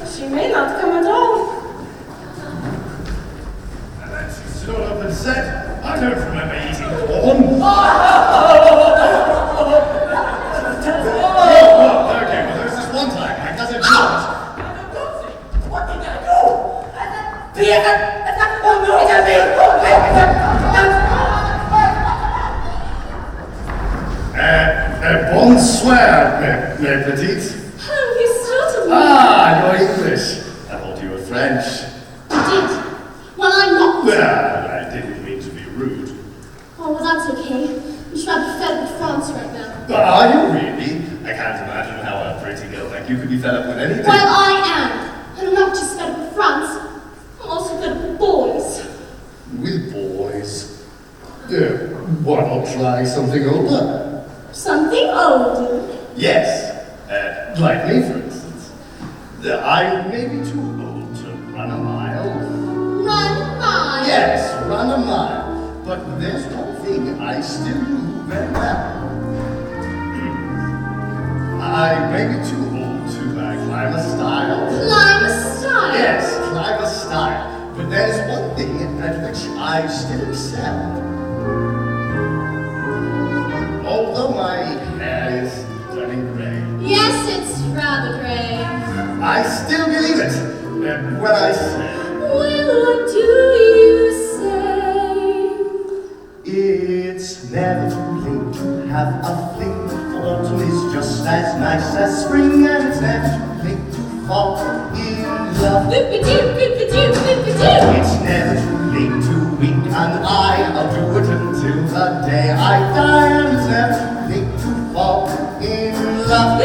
She may not come at all. And then she stood up and said, I don't remember eating corn. Okay, well there was this one time, my cousin George. What did I do? Bonsoir, mes petites. Oh, you startled me. Ah, you're English. I thought you were French. You did? Well, I'm not. Well, I didn't mean to be rude. Oh, well, that's okay. You should have fed with France right now. Are you really? I can't imagine how a pretty girl like you could be fed up with anything. Well, I am. And I'm not just fed up with France. I'm also fed up with boys. With boys? Why not try something older? Something older. Yes, like me, for instance. I may be too old to run a mile. Run a mile? Yes, run a mile. But there's one thing I still do very well. I may be too old to climb a stile. Climb a stile? Yes, climb a stile. But there's one thing at which I still excel. Although my hair is turning gray. Yes, it's rather gray. I still believe it when I say. Well, what do you say? It's never too late to have a fling. For autumn is just as nice as spring, and it's never too late to fall in love. It's never too late to wink an eye. I'll do it until the day I die, and it's never too late to fall in love.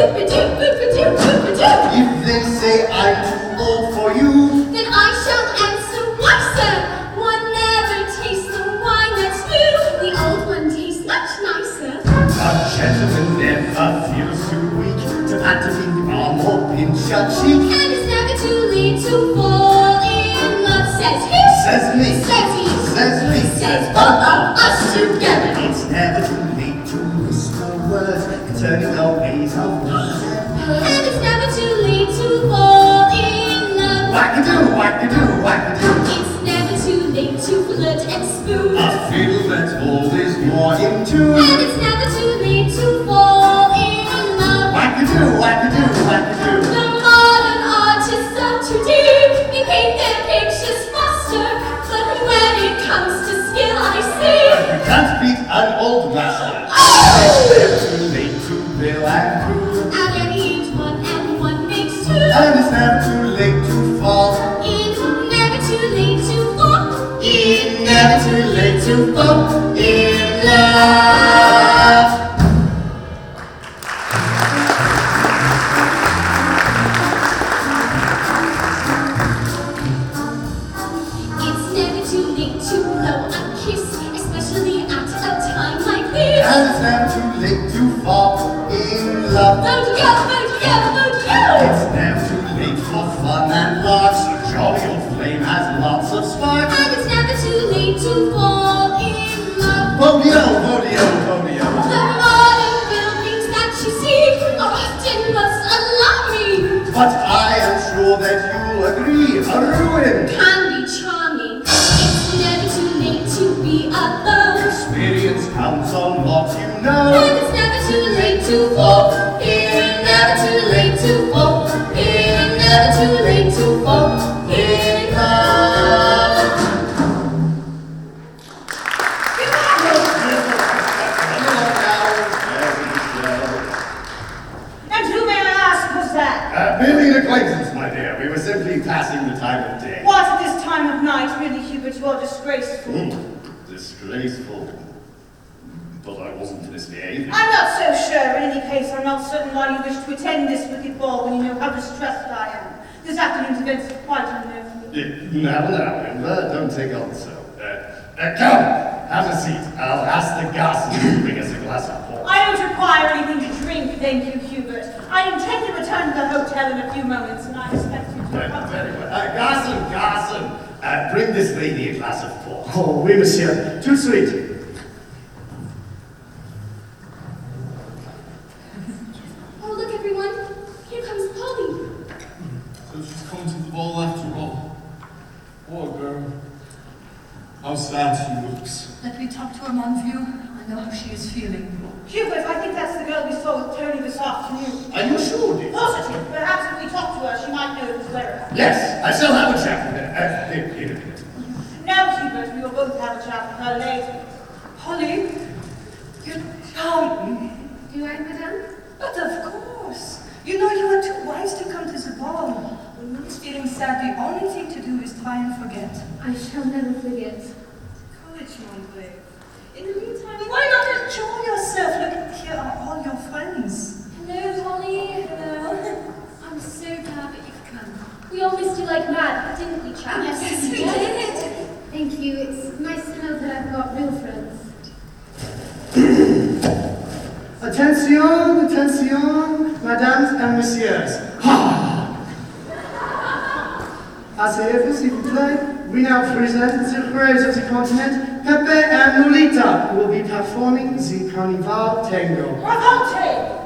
If they say I'm too old for you, Then I shall answer, why, sir? One never tastes the wine that's new. The old one tastes much nicer. a gentleman never feels too weak to pat a pink arm or pinch a cheek. And it's never too late to fall in love, says he. Says me. Says he. Says me. Says both of us together. It's never too late to whisper words concerning the ways of love. And it's never too late to fall in love. Whack-a-doo, whack-a-doo, whack-a-doo. It's never too late to flirt and spoon. A fiddle that's old is more in tune. And it's never too late to fall in love. Whack-a-doo, whack-a-doo, whack-a-doo. The modern artists are too deep. They paint their pictures faster. But when it comes to skill, sure that you'll agree. A ruin. Can be charming. It's never too late to be alone. Experience comes on what you know. And it's never too late to fall. Here, never too late to fall. Here, never too late to fall. In love. And who, may I ask, was that? Merely an acquaintance, my dear. We were simply passing the time of day. What at this time of night, really, Hubert, you are disgraceful. Disgraceful. But I wasn't misbehaving. I'm not so sure. In any case, I'm not certain why you wish to attend this wicked ball when you know how distressed I am. This afternoon's events are quite unknown for me. Now, don't take on so. Come, have a seat. I'll ask the garçon to bring us a glass of port. I don't require anything to drink, thank you, Hubert. I intend to return to the hotel in a few moments, and I expect you to Very accompany me. well. Garçon, bring this lady a glass of port. Oh, oui, monsieur. Tout de suite. Oh, look, everyone. Here comes Polly. So she's come to the ball after all. Poor girl. How sad she looks. Let me talk to her, Monview. I know how she is feeling. Hubert, I think that's the girl we saw with Tony this afternoon. Are you sure, dear? Positive. Perhaps if we talk to her, she might know who's whereabouts. Yes, I shall have a chat with her. Here. No, Hubert, we will both have a chat with her later. Polly, you're charming. Do I, madame? But of course. You know you were too wise to come to the ball. When one is feeling sad, the only thing to do is try and forget. I shall never forget. Courage, my boy. In the meantime, why not enjoy yourself? Look, here are all your friends. Hello, Polly. Hello. I'm so glad that you've come. We all missed you like mad, didn't we, chaps? Yes, we did. Thank you. It's nice to know that I've got real friends. Attention, mesdames et messieurs. Asseyez-vous, s'il vous plaît. We now present the heroes of the continent, Pepe and Lolita, who will be performing the Carnival Tango. Revolte!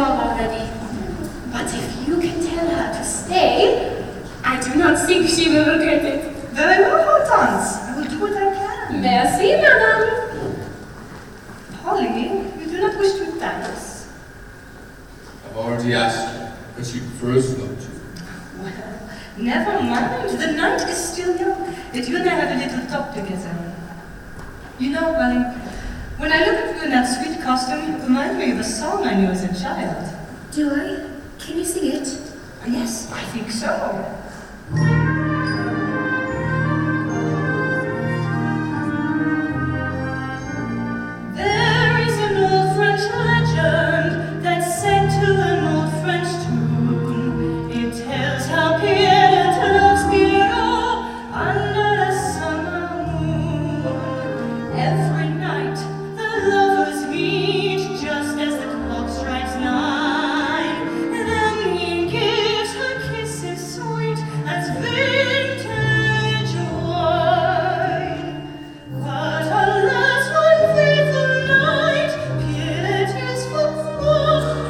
job already. But if you can tell her to stay, I do not think she will regret it. Very well, Hortense. I will do what I can. Merci, madame. Polly, you do not wish to dance? I've already asked her, but she prefers not to. Well, never mind. The night is still young. Let you and I have a little talk together. You know, Polly, when I look at you in that sweet costume, you remind me of a song I knew as a child. Do I? Can you sing it? Yes, I think so. There is an old French legend that's set to an old French tune. It tells how Pierre loves Pierrot under the summer moon. Every night the lovers meet just as the clock strikes 9. Then he gives her kisses sweet as vintage wine. But alas, one fateful night, Pierre is forgone.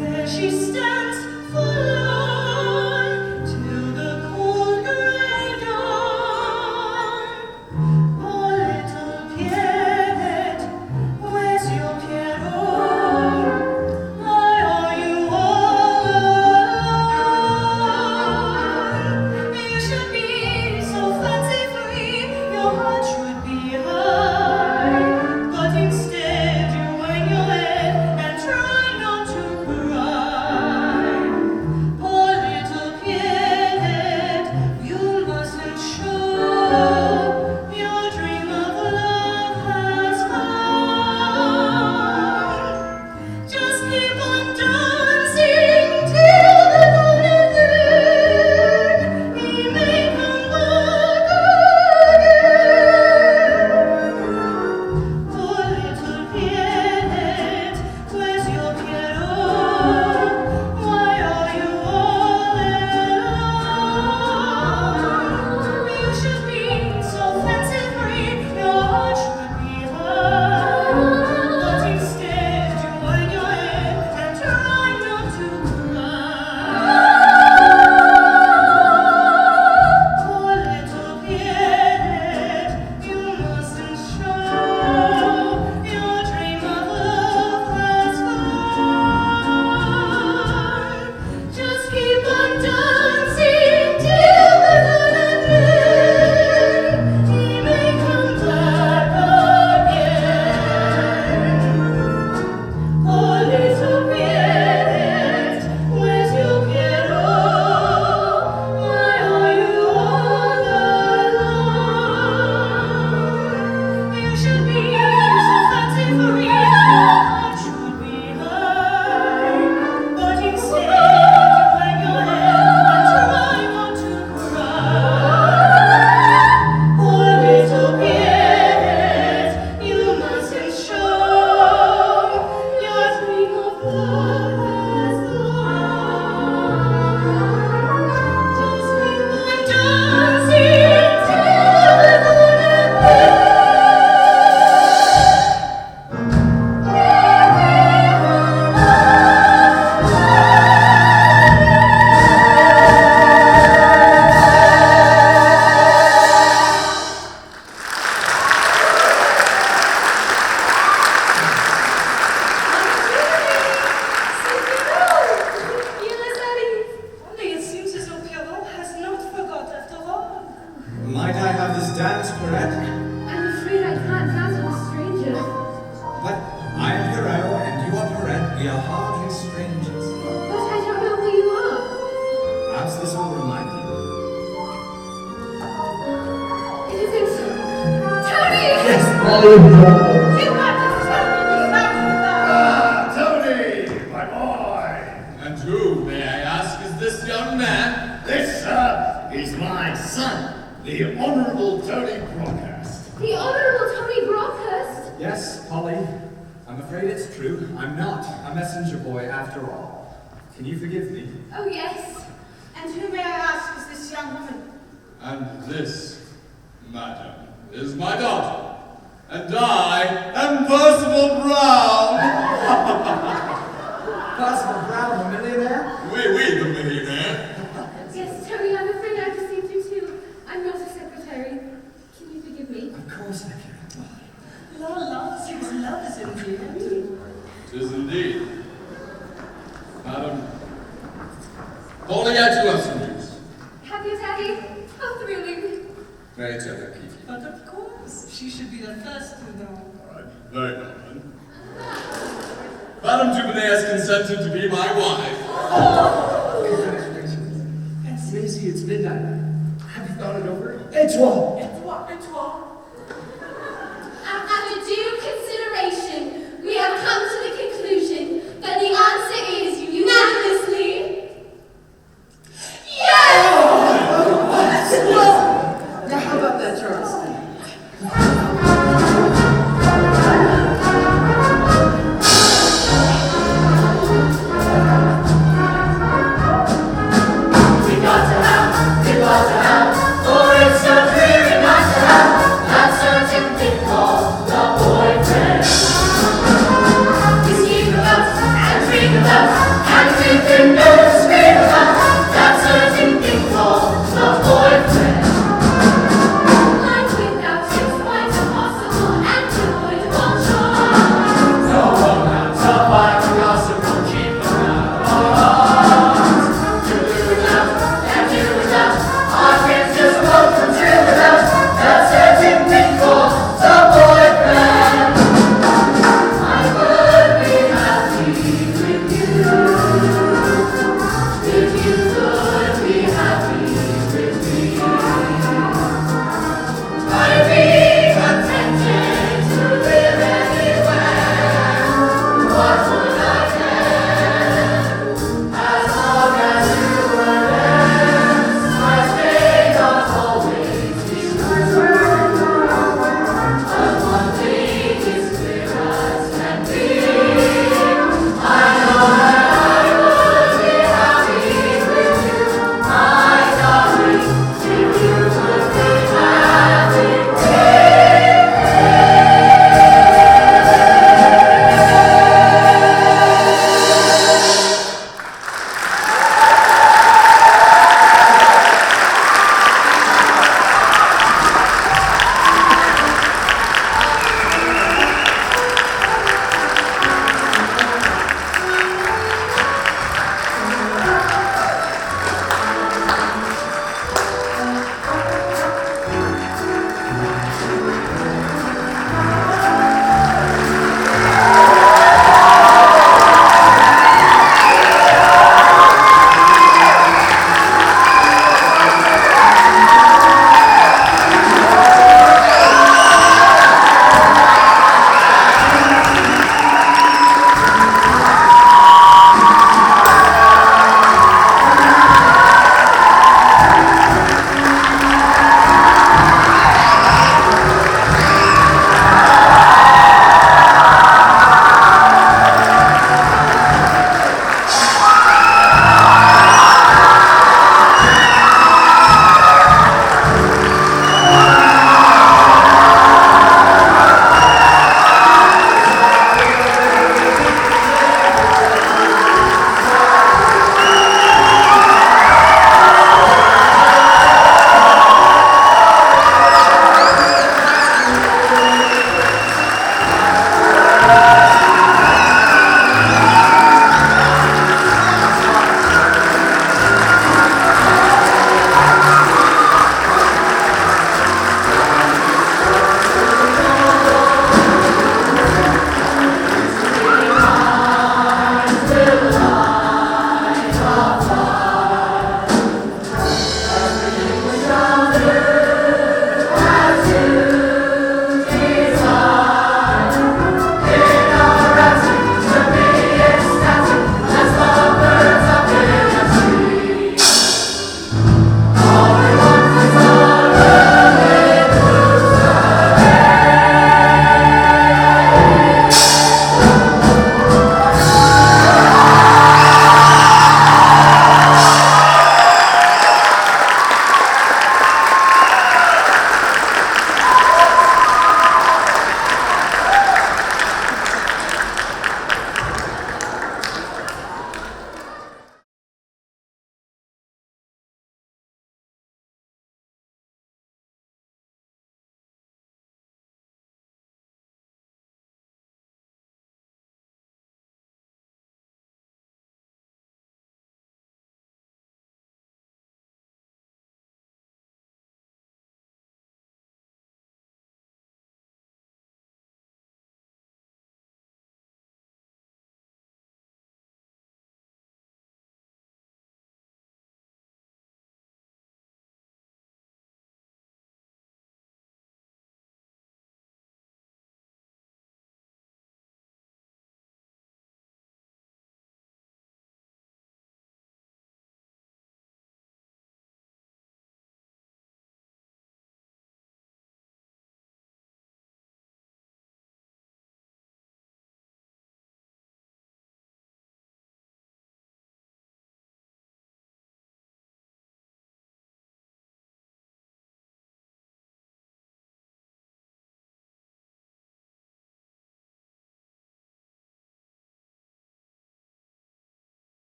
There she stands forlorn till the cold grey dawn. Oh, little Pierrette, where's your Pierrot? Why are you all alone? You should be so fancy-free, your heart should be high. But instead you hang your head and try not to cry. Poor little Pierrette, you mustn't show your dream of love has gone. Just keep on dancing till the dawn, and then he may come back again. Poor little Pierrette, where's your Pierrot? Why are you all alone? You should be so fancy-free, your heart should be high. But instead you hang your head and try not to cry. Poor little Pierrette, you mustn't show your dream of love has gone. Just keep on dancing till the dawn, and then he may come back again. Poor little Pierrette, where's your Pierrot? Why are you all alone? You should be so fancy-free, your heart should be high. But instead you hang your head and try not to cry. Poor little Pierrette, you mustn't show your dream of love has gone. Just keep on dancing till the dawn, and Only it seems as though Pierrot has not forgot after all. Might I have this dance, Pierrette? I'm afraid I can't dance with a stranger. But I am Pierrot, and you are Pierrette. We are hardly strangers. But I don't know who you are. Perhaps this will remind you. It isn't Tony! Yes, You want to tell me about Tony, my boy! And who, may I ask, is this young man? This, is my son, the Honorable Tony Brockhurst. The Honorable Tony Brockhurst? Yes, Polly. I'm afraid it's true. I'm not a messenger boy after all. Can you forgive me? Oh, yes. And who, may I ask, is this young woman? And this, madam, is my daughter. And I am Percival Brown. Possible Brown, the millionaire? Oui, the millionaire. Yes, Tony, I'm afraid I deceived you too. I'm not a secretary. Can you forgive me? Of course I can. La, seems love is in the air. Tis indeed. Madam, only I do have some news. Have you, Daddy? How thrilling. Very tender, Kiki. But of course, she should be the first to know. All right, very well then. Madame Dubonnet has consented to be my wife. Congratulations. Maisie, it's midnight. Have you thought it over? Et toi? After due consideration, we have come to the conclusion that the answer is unanimously yes! Now, how about that, Charles? We got to have, for it's so dreary not to have that certain thing called the boyfriend. We speak about and dream about and we can never scream about